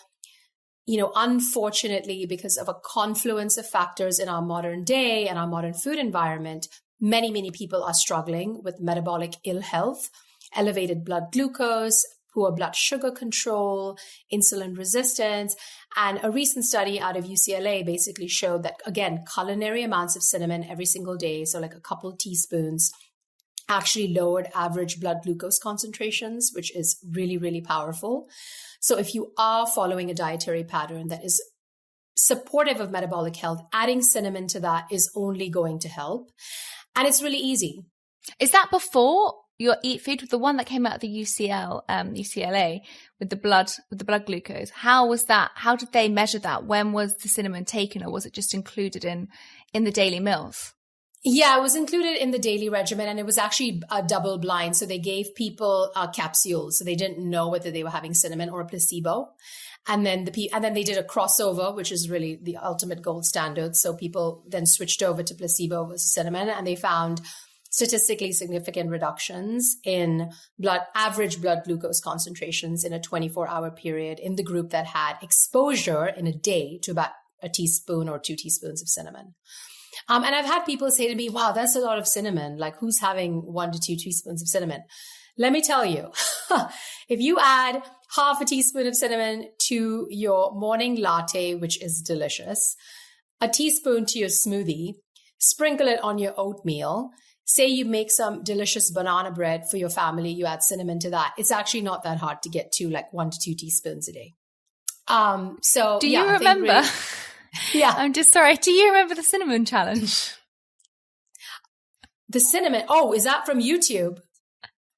unfortunately, because of a confluence of factors in our modern day and our modern food environment, many, many people are struggling with metabolic ill health, elevated blood glucose, poor blood sugar control, insulin resistance. And a recent study out of UCLA basically showed that, again, culinary amounts of cinnamon every single day, so like a couple teaspoons, actually lowered average blood glucose concentrations, which is really, really powerful. So if you are following a dietary pattern that is supportive of metabolic health, adding cinnamon to that is only going to help. And it's really easy.
Is that before your eat food? The one that came out of the UCLA with the blood glucose? How was that? How did they measure that? When was the cinnamon taken, or was it just included in the daily meals?
Yeah, it was included in the daily regimen, and it was actually a double blind. So they gave people capsules, so they didn't know whether they were having cinnamon or a placebo. And then they did a crossover, which is really the ultimate gold standard. So people then switched over to placebo versus cinnamon, and they found statistically significant reductions in average blood glucose concentrations in a 24-hour period in the group that had exposure in a day to about a teaspoon or 2 teaspoons of cinnamon. And I've had people say to me, wow, that's a lot of cinnamon. Like, who's having 1 to 2 teaspoons of cinnamon? Let me tell you, if you add half a teaspoon of cinnamon to your morning latte, which is delicious, a teaspoon to your smoothie, sprinkle it on your oatmeal, say you make some delicious banana bread for your family, you add cinnamon to that. It's actually not that hard to get to like 1 to 2 teaspoons a day.
Do you remember?
Yeah.
I'm just sorry. Do you remember the cinnamon challenge?
The cinnamon. Oh, is that from YouTube?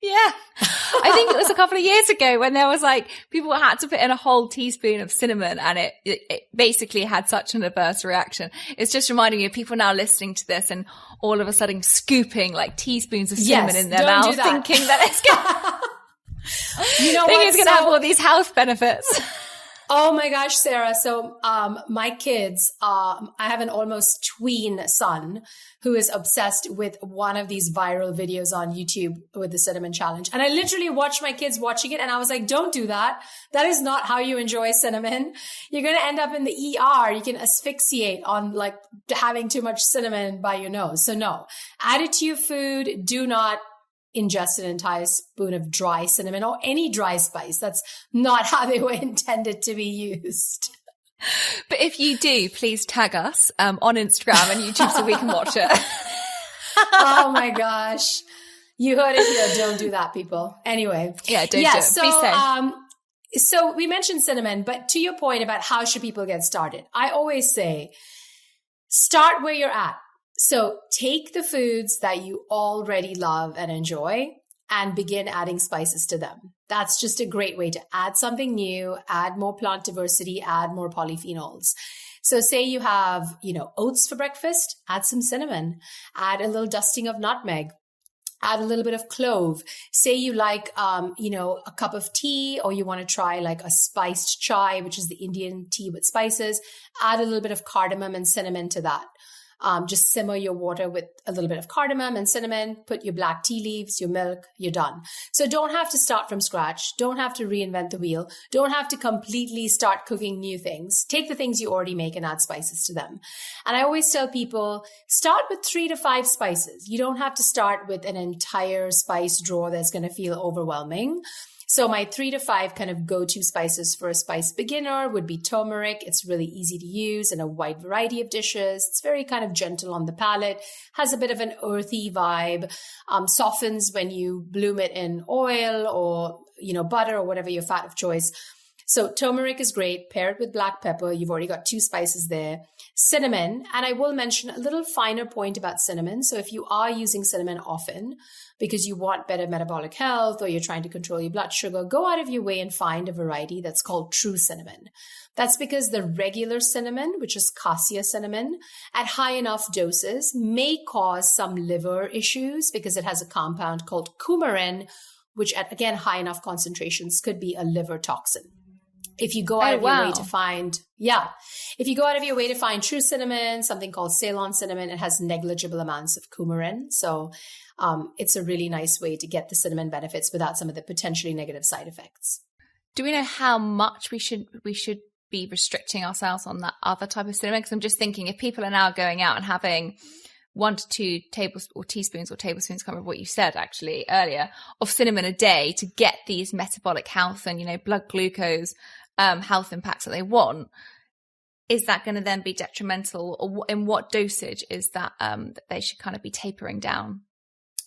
Yeah. I think it was a couple of years ago when there was like, people had to put in a whole teaspoon of cinnamon, and it basically had such an adverse reaction. It's just reminding me of people now listening to this and all of a sudden scooping like teaspoons of cinnamon in their mouth, thinking that it's going to have all these health benefits.
Oh my gosh, Sarah. So, my kids, I have an almost tween son who is obsessed with one of these viral videos on YouTube with the cinnamon challenge. And I literally watched my kids watching it and I was like, don't do that. That is not how you enjoy cinnamon. You're going to end up in the ER. You can asphyxiate on like having too much cinnamon by your nose. So no, add it to your food. Do not ingest an entire spoon of dry cinnamon or any dry spice. That's not how they were intended to be used.
But if you do, please tag us on Instagram and YouTube so we can watch it.
Oh my gosh. You heard it here. Don't do that, people. Anyway.
Yeah, don't do it.
So,
Be safe.
So we mentioned cinnamon, but to your point about how should people get started, I always say, start where you're at. So take the foods that you already love and enjoy and begin adding spices to them. That's just a great way to add something new, add more plant diversity, add more polyphenols. So say you have, oats for breakfast, add some cinnamon, add a little dusting of nutmeg, add a little bit of clove. Say you like, a cup of tea, or you want to try like a spiced chai, which is the Indian tea with spices, add a little bit of cardamom and cinnamon to that. Just simmer your water with a little bit of cardamom and cinnamon, put your black tea leaves, your milk, you're done. So don't have to start from scratch. Don't have to reinvent the wheel. Don't have to completely start cooking new things. Take the things you already make and add spices to them. And I always tell people, start with 3 to 5 spices. You don't have to start with an entire spice drawer that's going to feel overwhelming. So my 3 to 5 kind of go-to spices for a spice beginner would be turmeric. It's really easy to use in a wide variety of dishes. It's very kind of gentle on the palate, has a bit of an earthy vibe, softens when you bloom it in oil or, butter or whatever your fat of choice. So turmeric is great. Pair it with black pepper. You've already got 2 spices there. Cinnamon. And I will mention a little finer point about cinnamon. So if you are using cinnamon often because you want better metabolic health or you're trying to control your blood sugar, go out of your way and find a variety that's called true cinnamon. That's because the regular cinnamon, which is cassia cinnamon, at high enough doses may cause some liver issues because it has a compound called coumarin, which at, again, high enough concentrations could be a liver toxin. If you go out of your way to find, if you go out of your way to find true cinnamon, something called Ceylon cinnamon, it has negligible amounts of coumarin. So it's a really nice way to get the cinnamon benefits without some of the potentially negative side effects.
Do we know how much we should be restricting ourselves on that other type of cinnamon? Because I'm just thinking, if people are now going out and having 1 to 2 teaspoons, can't remember what you said actually earlier, of cinnamon a day to get these metabolic health and, blood glucose health impacts that they want, is that going to then be detrimental, or in what dosage is that that they should kind of be tapering down?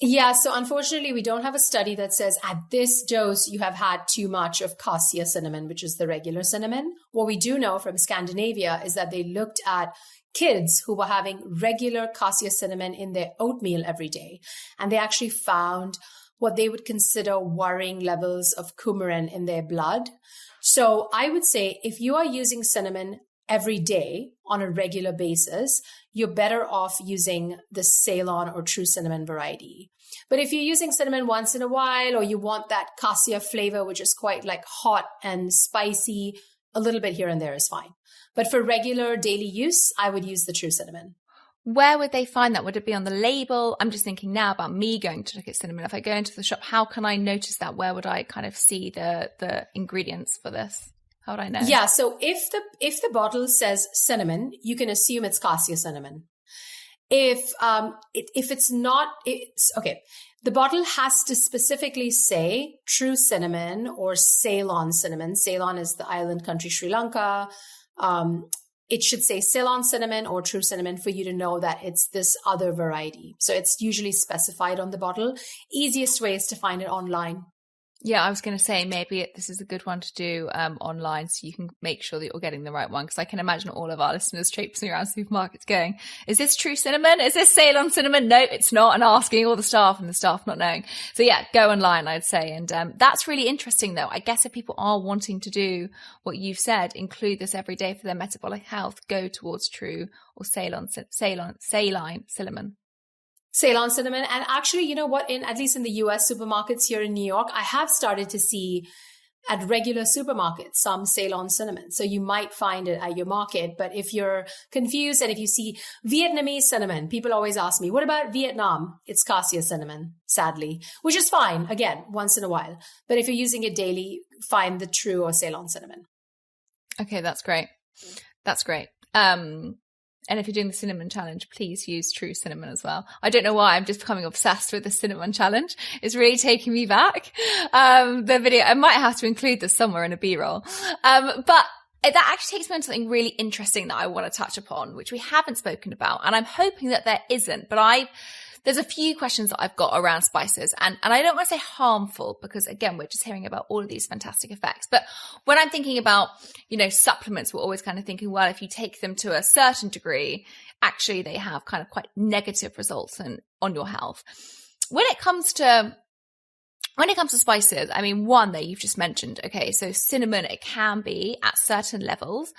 Yeah, so unfortunately, we don't have a study that says at this dose you have had too much of cassia cinnamon, which is the regular cinnamon. What we do know from Scandinavia is that they looked at kids who were having regular cassia cinnamon in their oatmeal every day, and they actually found what they would consider worrying levels of coumarin in their blood. So I would say if you are using cinnamon every day on a regular basis, you're better off using the Ceylon or true cinnamon variety. But if you're using cinnamon once in a while, or you want that cassia flavor, which is quite like hot and spicy, a little bit here and there is fine. But for regular daily use, I would use the true cinnamon.
Where would they find that? Would it be on the label? I'm just thinking now about me going to look at cinnamon. If I go into the shop, how can I notice that? Where would I kind of see the ingredients for this? How would I know?
Yeah, so if the bottle says cinnamon, you can assume it's cassia cinnamon. If it's not, it's okay. The bottle has to specifically say true cinnamon or Ceylon cinnamon. Ceylon is the island country Sri Lanka. It should say Ceylon cinnamon or true cinnamon for you to know that it's this other variety. So it's usually specified on the bottle. Easiest way is to find it online.
Yeah, I was going to say maybe this is a good one to do online, so you can make sure that you're getting the right one, because I can imagine all of our listeners traipsing around supermarkets going, is this true cinnamon? Is this Ceylon cinnamon? No, it's not, and asking all the staff and the staff not knowing. So yeah, go online, I'd say. And that's really interesting though. I guess if people are wanting to do what you've said, include this every day for their metabolic health, go towards true or Ceylon cinnamon.
Ceylon cinnamon. And actually, you know what, at least in the US supermarkets here in New York, I have started to see at regular supermarkets, some Ceylon cinnamon. So you might find it at your market. But if you're confused and if you see Vietnamese cinnamon, people always ask me, what about Vietnam? It's cassia cinnamon, sadly, which is fine. Again, once in a while. But if you're using it daily, find the true or Ceylon cinnamon.
Okay, that's great. That's great. And if you're doing the cinnamon challenge, please use true cinnamon as well. I don't know why I'm just becoming obsessed with the cinnamon challenge. It's really taking me back. The video, I might have to include this somewhere in a B-roll. But that actually takes me on something really interesting that I want to touch upon, which we haven't spoken about. And I'm hoping that there isn't, but there's a few questions that I've got around spices, and I don't want to say harmful because, again, we're just hearing about all of these fantastic effects. But when I'm thinking about, supplements, we're always kind of thinking, well, if you take them to a certain degree, actually they have kind of quite negative results on your health. When it comes to spices, I mean, one that you've just mentioned, okay, so cinnamon, it can be at certain levels,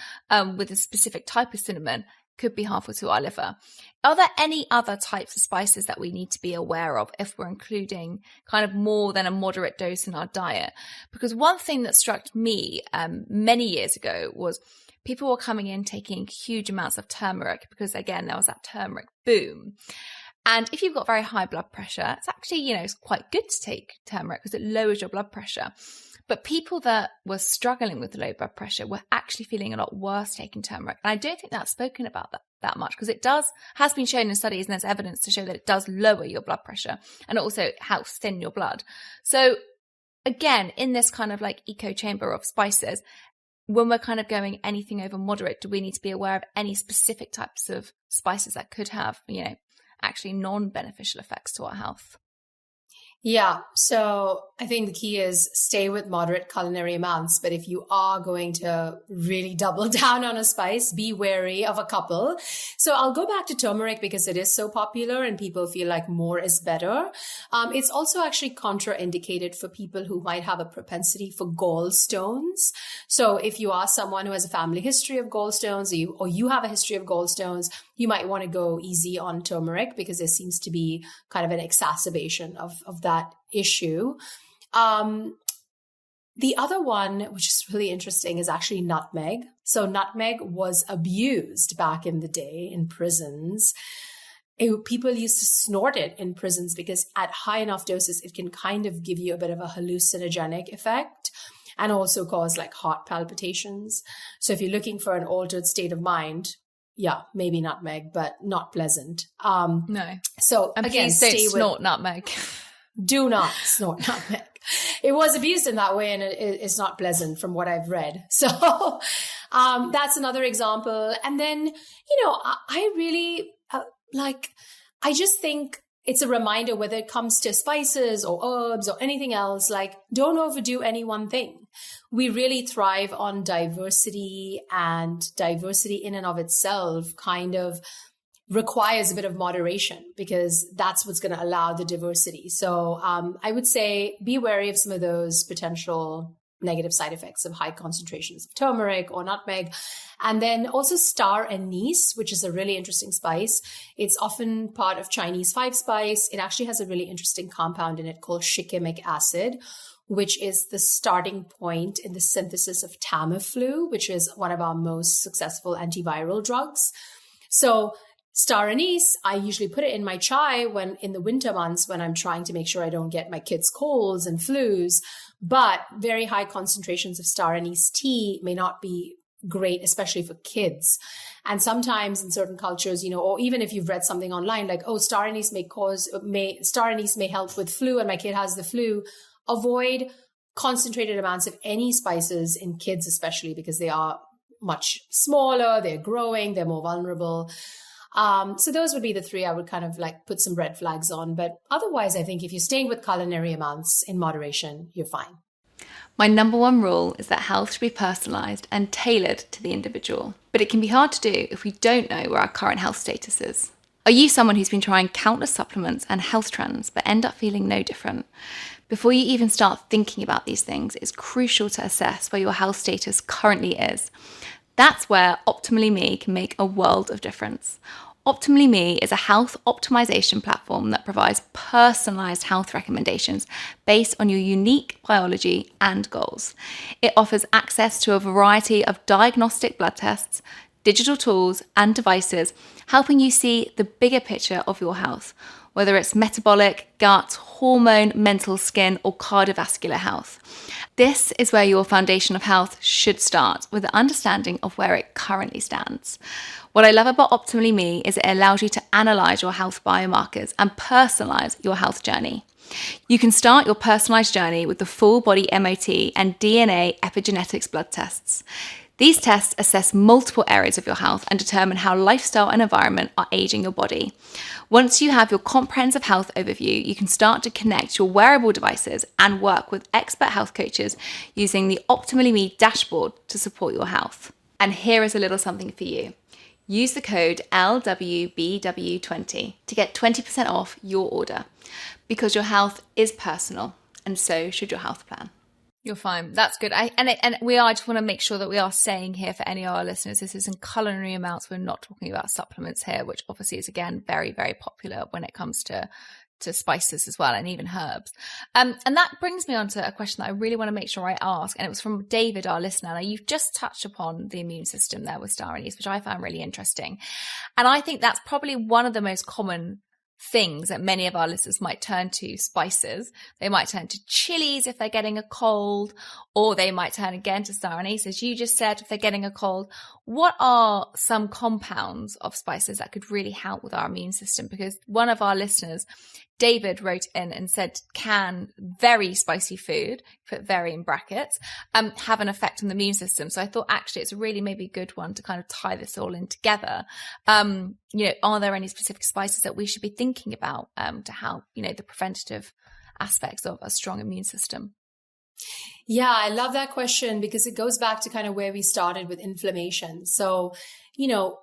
with a specific type of cinnamon, could be harmful to our liver. Are there any other types of spices that we need to be aware of if we're including kind of more than a moderate dose in our diet? Because one thing that struck me many years ago was people were coming in taking huge amounts of turmeric because, again, there was that turmeric boom. And if you've got very high blood pressure, it's actually, it's quite good to take turmeric because it lowers your blood pressure. But people that were struggling with low blood pressure were actually feeling a lot worse taking turmeric. And I don't think that's spoken about that much because it has been shown in studies, and there's evidence to show that it does lower your blood pressure and it also helps thin your blood. So again, in this kind of like echo chamber of spices, when we're kind of going anything over moderate, do we need to be aware of any specific types of spices that could have, actually non-beneficial effects to our health?
Yeah. So I think the key is stay with moderate culinary amounts. But if you are going to really double down on a spice, be wary of a couple. So I'll go back to turmeric because it is so popular and people feel like more is better. It's also actually contraindicated for people who might have a propensity for gallstones. So if you are someone who has a family history of gallstones or you have a history of gallstones, you might want to go easy on turmeric because there seems to be kind of an exacerbation of that issue. The other one, which is really interesting, is actually nutmeg. So nutmeg was abused back in the day in prisons. People used to snort it in prisons because at high enough doses, it can kind of give you a bit of a hallucinogenic effect and also cause like heart palpitations. So if you're looking for an altered state of mind, yeah, maybe nutmeg, but not pleasant.
No.
So
and
again,
please don't snort nutmeg.
Do not snort nutmeg. It was abused in that way, and it's not pleasant from what I've read. So that's another example. And then, I really I just think it's a reminder, whether it comes to spices or herbs or anything else, like don't overdo any one thing. We really thrive on diversity, and diversity in and of itself kind of requires a bit of moderation because that's what's going to allow the diversity. So I would say be wary of some of those potential negative side effects of high concentrations of turmeric or nutmeg. And then also star anise, which is a really interesting spice. It's often part of Chinese five spice. It actually has a really interesting compound in it called shikimic acid, which is the starting point in the synthesis of Tamiflu, which is one of our most successful antiviral drugs. So star anise, I usually put it in my chai when in the winter months when I'm trying to make sure I don't get my kids colds and flus. But very high concentrations of star anise tea may not be great, especially for kids. And sometimes in certain cultures, or even if you've read something online like, oh, star anise may help with flu and my kid has the flu. Avoid concentrated amounts of any spices in kids, especially because they are much smaller, they're growing, they're more vulnerable. So those would be the three I would kind of like put some red flags on. But otherwise, I think if you're staying with culinary amounts in moderation, you're fine.
My number one rule is that health should be personalised and tailored to the individual. But it can be hard to do if we don't know where our current health status is. Are you someone who's been trying countless supplements and health trends but end up feeling no different? Before you even start thinking about these things, it's crucial to assess where your health status currently is. That's where OptimallyMe can make a world of difference. OptimallyMe is a health optimization platform that provides personalized health recommendations based on your unique biology and goals. It offers access to a variety of diagnostic blood tests, digital tools, and devices, helping you see the bigger picture of your health, whether it's metabolic, gut, hormone, mental, skin, or cardiovascular health. This is where your foundation of health should start, with the understanding of where it currently stands. What I love about OptimallyMe is it allows you to analyze your health biomarkers and personalize your health journey. You can start your personalized journey with the full body MOT and DNA epigenetics blood tests. These tests assess multiple areas of your health and determine how lifestyle and environment are aging your body. Once you have your comprehensive health overview, you can start to connect your wearable devices and work with expert health coaches using the OptimallyMe dashboard to support your health. And here is a little something for you. Use the code LWBW20 to get 20% off your order, because your health is personal and so should your health plan. You're fine. That's good. I just want to make sure that we are saying here for any of our listeners, this is in culinary amounts. We're not talking about supplements here, which obviously is, again, very, very popular when it comes to spices as well, and even herbs. And that brings me on to a question that I really want to make sure I ask. And it was from David, our listener. Now, you've just touched upon the immune system there with star anise, which I found really interesting. And I think that's probably one of the most common things that many of our listeners might turn to: spices. They might turn to chilies if they're getting a cold, or they might turn again to star anise, as you just said, if they're getting a cold. What are some compounds of spices that could really help with our immune system? Because one of our listeners, David, wrote in and said, can very spicy food, put very in brackets, have an effect on the immune system? So I thought actually it's a really maybe good one to kind of tie this all in together. Are there any specific spices that we should be thinking about to help, the preventative aspects of a strong immune system?
Yeah, I love that question because it goes back to kind of where we started with inflammation. So,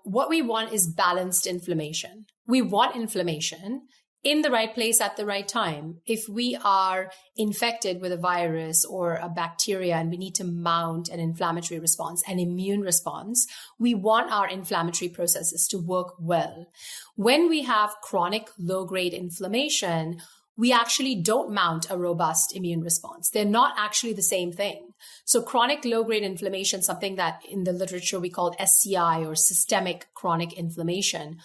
what we want is balanced inflammation. We want inflammation in the right place at the right time. If we are infected with a virus or a bacteria and we need to mount an inflammatory response, an immune response, we want our inflammatory processes to work well. When we have chronic low-grade inflammation, we actually don't mount a robust immune response. They're not actually the same thing. So chronic low-grade inflammation, something that in the literature we call SCI, or systemic chronic inflammation,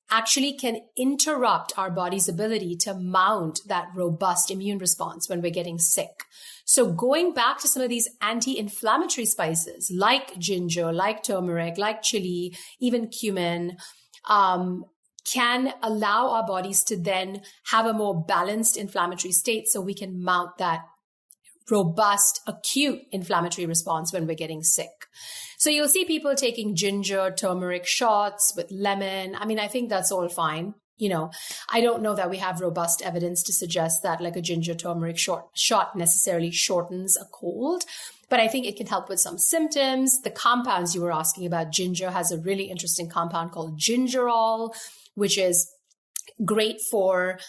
actually can interrupt our body's ability to mount that robust immune response when we're getting sick. So going back to some of these anti-inflammatory spices like ginger, like turmeric, like chili, even cumin, can allow our bodies to then have a more balanced inflammatory state so we can mount that robust acute inflammatory response when we're getting sick. So you'll see people taking ginger, turmeric shots with lemon. I mean, I think that's all fine. I don't know that we have robust evidence to suggest that like a ginger turmeric shot necessarily shortens a cold, but I think it can help with some symptoms. The compounds you were asking about, ginger has a really interesting compound called gingerol, which is great for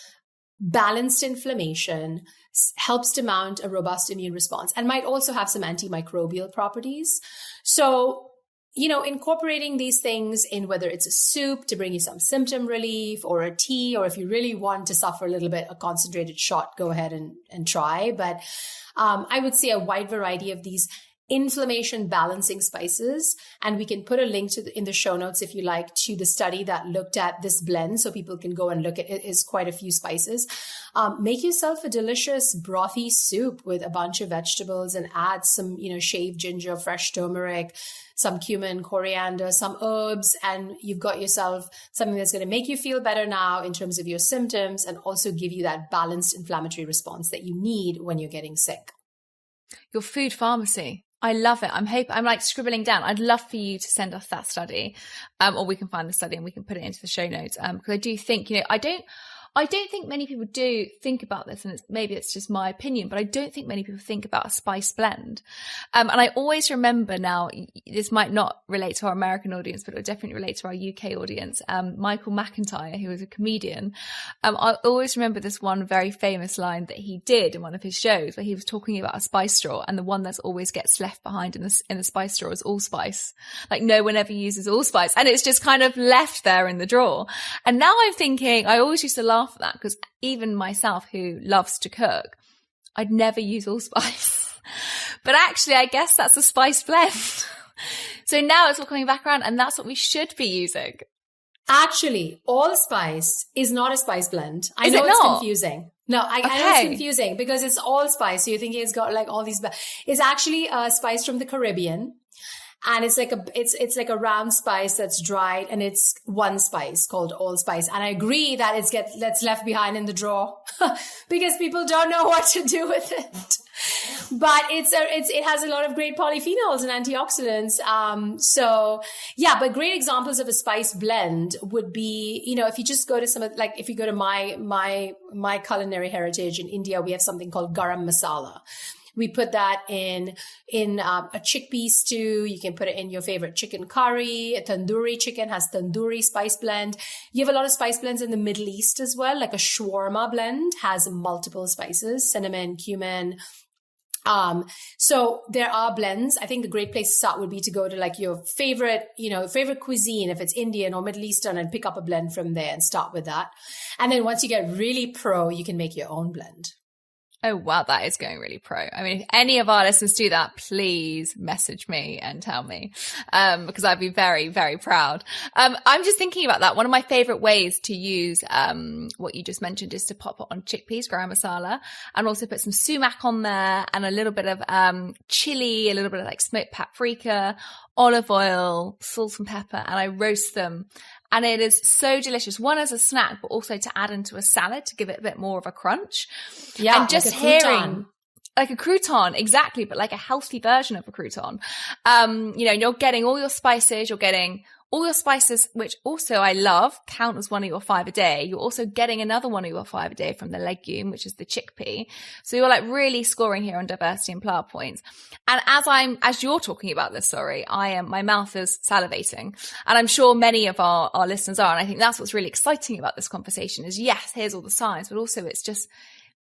balanced inflammation, helps to mount a robust immune response, and might also have some antimicrobial properties. So, incorporating these things in, whether it's a soup to bring you some symptom relief, or a tea, or if you really want to suffer a little bit, a concentrated shot, go ahead and try. But I would say a wide variety of these inflammation balancing spices. And we can put a link in the show notes, if you like, to the study that looked at this blend, so people can go and look at it. Is quite a few spices. Make yourself a delicious brothy soup with a bunch of vegetables and add some, shaved ginger, fresh turmeric, some cumin, coriander, some herbs, and you've got yourself something that's going to make you feel better now in terms of your symptoms, and also give you that balanced inflammatory response that you need when you're getting sick.
Your food pharmacy. I love it. I'm like scribbling down. I'd love for you to send us that study, or we can find the study and we can put it into the show notes. Because I do think, I I don't think many people do think about this, and maybe it's just my opinion, but I don't think many people think about a spice blend. And I always remember now, this might not relate to our American audience, but it will definitely relate to our UK audience. Michael McIntyre, who was a comedian, I always remember this one very famous line that he did in one of his shows where he was talking about a spice straw, and the one that always gets left behind in the spice straw is allspice. Like no one ever uses allspice, and it's just kind of left there in the drawer. And now I'm thinking, I always used to laugh at that because even myself, who loves to cook, I'd never use allspice. But actually, I guess that's a spice blend. So now it's all coming back around, and that's what we should be using.
Actually, allspice is not a spice blend. I know it's confusing. No, I know it's confusing because it's allspice. So you're thinking it's got like all these. It's actually a spice from the Caribbean. And it's like a round spice that's dried, and it's one spice called allspice. And I agree that that's left behind in the drawer because people don't know what to do with it. But it has a lot of great polyphenols and antioxidants. So yeah, but great examples of a spice blend would be, if you just go to if you go to my culinary heritage in India, we have something called garam masala. We put that in a chickpea stew. You can put it in your favorite chicken curry. A tandoori chicken has tandoori spice blend. You have a lot of spice blends in the Middle East as well. Like a shawarma blend has multiple spices, cinnamon, cumin. So there are blends. I think the great place to start would be to go to like your favorite cuisine, if it's Indian or Middle Eastern, and pick up a blend from there and start with that. And then once you get really pro, you can make your own blend.
Oh, wow. That is going really pro. I mean, if any of our listeners do that, please message me and tell me, because I'd be very, very proud. I'm just thinking about that. One of my favorite ways to use, what you just mentioned is to pop it on chickpeas, garam masala, and also put some sumac on there and a little bit of, chili, a little bit of like smoked paprika, olive oil, salt and pepper, and I roast them. And it is so delicious. One as a snack, but also to add into a salad to give it a bit more of a crunch.
Yeah,
and just
like a
hearing like a crouton, exactly, but like a healthy version of a crouton. You're getting all your spices, which also I love, count as one of your 5 a day. You're also getting another one of your 5 a day from the legume, which is the chickpea. So you're like really scoring here on diversity and flour points. And as you're talking about this, my mouth is salivating, and I'm sure many of our listeners are. And I think that's what's really exciting about this conversation is, yes, here's all the science, but also it's just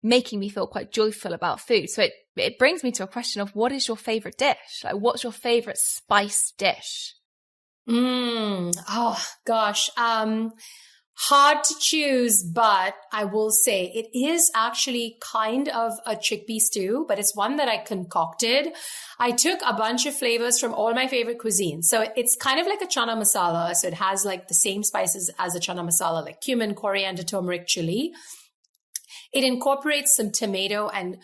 making me feel quite joyful about food. So it brings me to a question of, what is your favorite dish? Like, what's your favorite spice dish?
Oh gosh. Hard to choose, but I will say it is actually kind of a chickpea stew, but it's one that I concocted. I took a bunch of flavors from all my favorite cuisines. So it's kind of like a chana masala. So it has like the same spices as a chana masala, like cumin, coriander, turmeric, chili. It incorporates some tomato and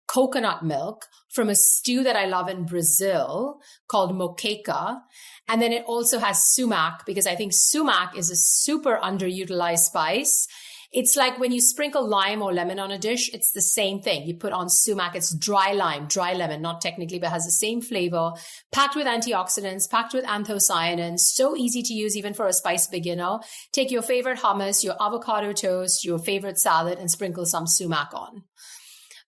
coconut milk from a stew that I love in Brazil called moqueca. And then it also has sumac, because I think sumac is a super underutilized spice. It's like when you sprinkle lime or lemon on a dish, it's the same thing. You put on sumac, it's dry lime, dry lemon, not technically, but has the same flavor, packed with antioxidants, packed with anthocyanins, so easy to use even for a spice beginner. Take your favorite hummus, your avocado toast, your favorite salad, and sprinkle some sumac on.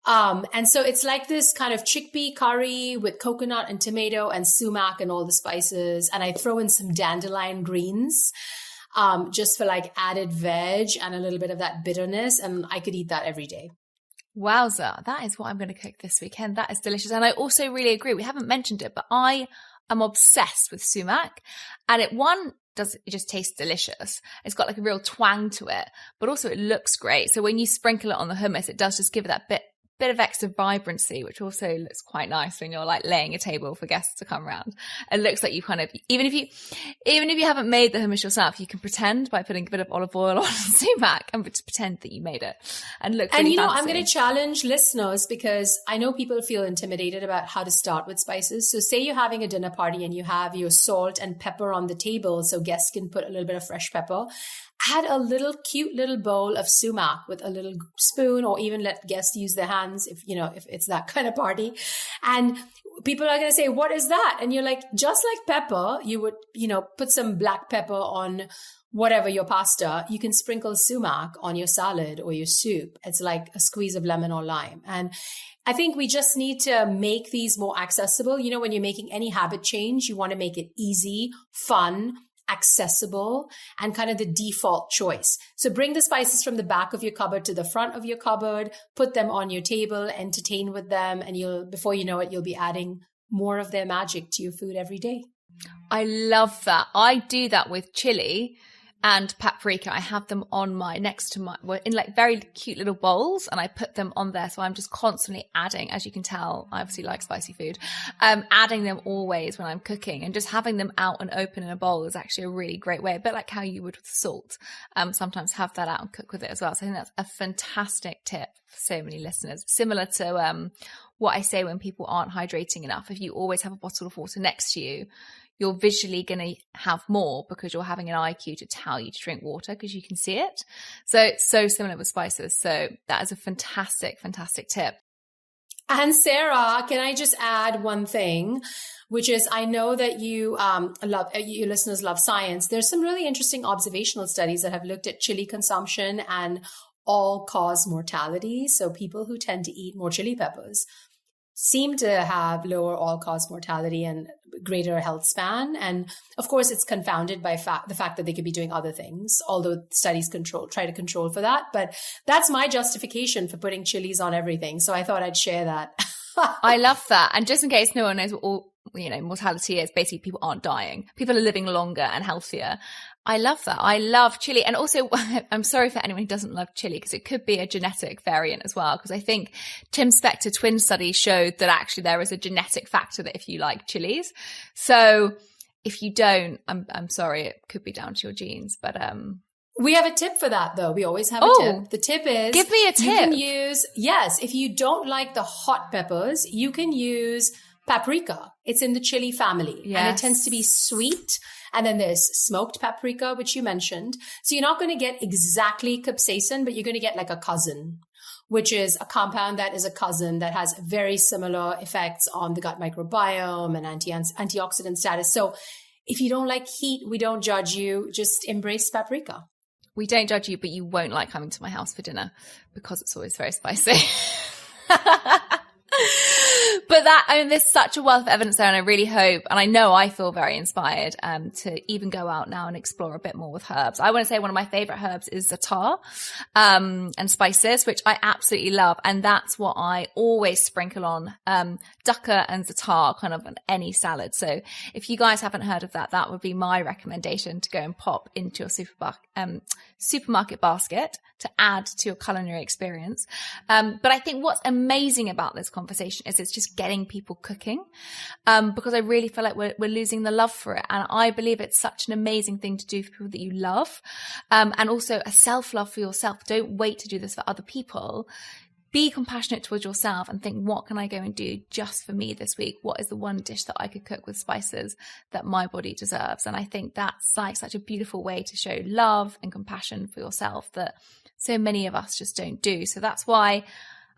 And so it's like this kind of chickpea curry with coconut and tomato and sumac and all the spices. And I throw in some dandelion greens, just for like added veg and a little bit of that bitterness. And I could eat that every day.
Wowza. That is what I'm going to cook this weekend. That is delicious. And I also really agree. We haven't mentioned it, but I am obsessed with sumac, and it just tastes delicious. It's got like a real twang to it, but also it looks great. So when you sprinkle it on the hummus, it does just give it that bit of extra vibrancy, which also looks quite nice when you're like laying a table for guests to come around. It looks like you kind of, even if you haven't made the hummus yourself, you can pretend by putting a bit of olive oil on sumac and pretend that you made it and look really fancy.
I'm going to challenge listeners, because I know people feel intimidated about how to start with spices. So say you're having a dinner party and you have your salt and pepper on the table so guests can put a little bit of fresh pepper. Add a little cute little bowl of sumac with a little spoon, or even let guests use their hands if it's that kind of party. And people are going to say, what is that? And you're like, just like pepper, you would, put some black pepper on whatever your pasta, you can sprinkle sumac on your salad or your soup. It's like a squeeze of lemon or lime. And I think we just need to make these more accessible. You know, when you're making any habit change, you want to make it easy, fun, accessible, and kind of the default choice. So bring the spices from the back of your cupboard to the front of your cupboard, put them on your table, entertain with them, and before you know it, you'll be adding more of their magic to your food every day.
I love that. I do that with chili and paprika. I have them on in like very cute little bowls, and I put them on there. So I'm just constantly adding, as you can tell, I obviously like spicy food, adding them always when I'm cooking, and just having them out and open in a bowl is actually a really great way, a bit like how you would with salt. Sometimes have that out and cook with it as well. So I think that's a fantastic tip for so many listeners. Similar to what I say when people aren't hydrating enough. If you always have a bottle of water next to you, you're visually going to have more because you're having an eye cue to tell you to drink water because you can see it. So it's so similar with spices. So that is a fantastic, fantastic tip.
And Sarah, can I just add one thing, which is I know that your listeners love science. There's some really interesting observational studies that have looked at chili consumption and all-cause mortality. So people who tend to eat more chili peppers seem to have lower all-cause mortality and greater health span. And of course, it's confounded by the fact that they could be doing other things, although studies try to control for that. But that's my justification for putting chilies on everything. So I thought I'd share that.
I love that. And just in case no one knows what mortality is, basically people aren't dying. People are living longer and healthier. I love that. I love chili. And also, I'm sorry for anyone who doesn't love chili, because it could be a genetic variant as well. Because I think Tim Spector twin study showed that actually there is a genetic factor that if you like chilies. So if you don't, I'm sorry, it could be down to your genes. But
we have a tip for that, though. We always have a tip. The tip is,
give me a tip.
You can use, if you don't like the hot peppers, you can use paprika. It's in the chili family. Yes. And it tends to be sweet. And then there's smoked paprika, which you mentioned. So you're not going to get exactly capsaicin, but you're going to get like a cousin, which is a compound that is a cousin that has very similar effects on the gut microbiome and antioxidant status. So if you don't like heat, we don't judge you. Just embrace paprika.
We don't judge you, but you won't like coming to my house for dinner because it's always very spicy. But there's such a wealth of evidence there, and I really hope, and I know I feel very inspired to even go out now and explore a bit more with herbs. I want to say one of my favorite herbs is za'atar and spices, which I absolutely love. And that's what I always sprinkle on dukkha and za'atar kind of on any salad. So if you guys haven't heard of that, that would be my recommendation to go and pop into your supermarket basket to add to your culinary experience. But I think what's amazing about this conversation is it's just getting people cooking, because I really feel like we're losing the love for it. And I believe it's such an amazing thing to do for people that you love, and also a self-love for yourself. Don't wait to do this for other people. Be compassionate towards yourself and think, what can I go and do just for me this week? What is the one dish that I could cook with spices that my body deserves? And I think that's like such a beautiful way to show love and compassion for yourself that so many of us just don't do. So that's why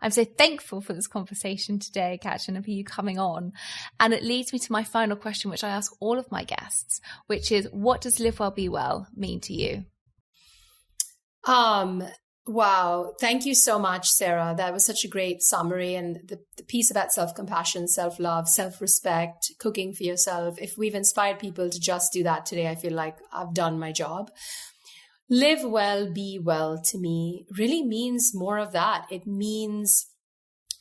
I'm so thankful for this conversation today, Kanchan, and for you coming on. And it leads me to my final question, which I ask all of my guests, which is, what does live well, be well mean to you?
Wow. Thank you so much, Sarah. That was such a great summary. And the piece about self-compassion, self-love, self-respect, cooking for yourself. If we've inspired people to just do that today, I feel like I've done my job. Live well, be well to me really means more of that. It means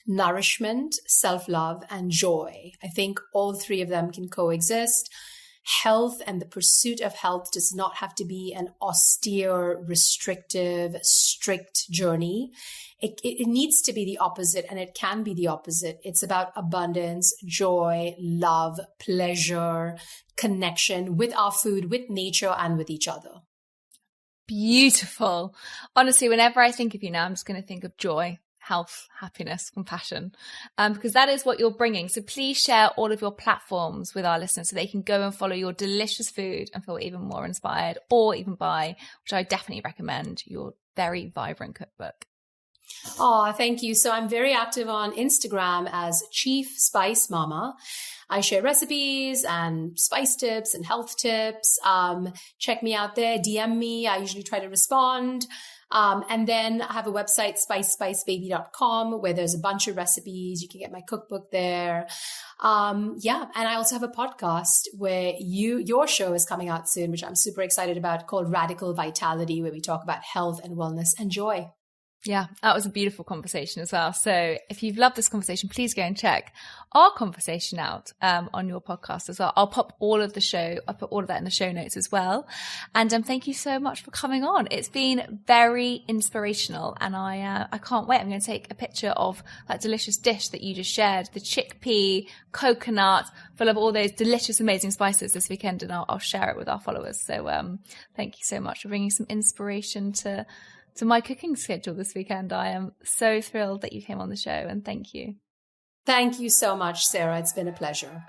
nourishment, self-love, and joy. I think all three of them can coexist. Health and the pursuit of health does not have to be an austere, restrictive, strict journey. It needs to be the opposite, and it can be the opposite. It's about abundance, joy, love, pleasure, connection with our food, with nature, and with each other.
Beautiful. Honestly, whenever I think of you now, I'm just going to think of joy, health, happiness, compassion, because that is what you're bringing. So please share all of your platforms with our listeners so they can go and follow your delicious food and feel even more inspired, or even buy, which I definitely recommend, your very vibrant cookbook.
Oh, thank you. So I'm very active on Instagram as Chief Spice Mama. I share recipes and spice tips and health tips. Check me out there. DM me. I usually try to respond. And then I have a website, spicespicebaby.com, where there's a bunch of recipes. You can get my cookbook there. Yeah. And I also have a podcast where your show is coming out soon, which I'm super excited about, called Radical Vitality, where we talk about health and wellness and joy.
Yeah, that was a beautiful conversation as well. So if you've loved this conversation, please go and check our conversation out on your podcast as well. I'll put all of that in the show notes as well. And thank you so much for coming on. It's been very inspirational, and I can't wait. I'm going to take a picture of that delicious dish that you just shared, the chickpea coconut, full of all those delicious, amazing spices this weekend, and I'll share it with our followers. So thank you so much for bringing some inspiration to my cooking schedule this weekend. I am so thrilled that you came on the show, and thank you.
Thank you so much, Sarah. It's been a pleasure.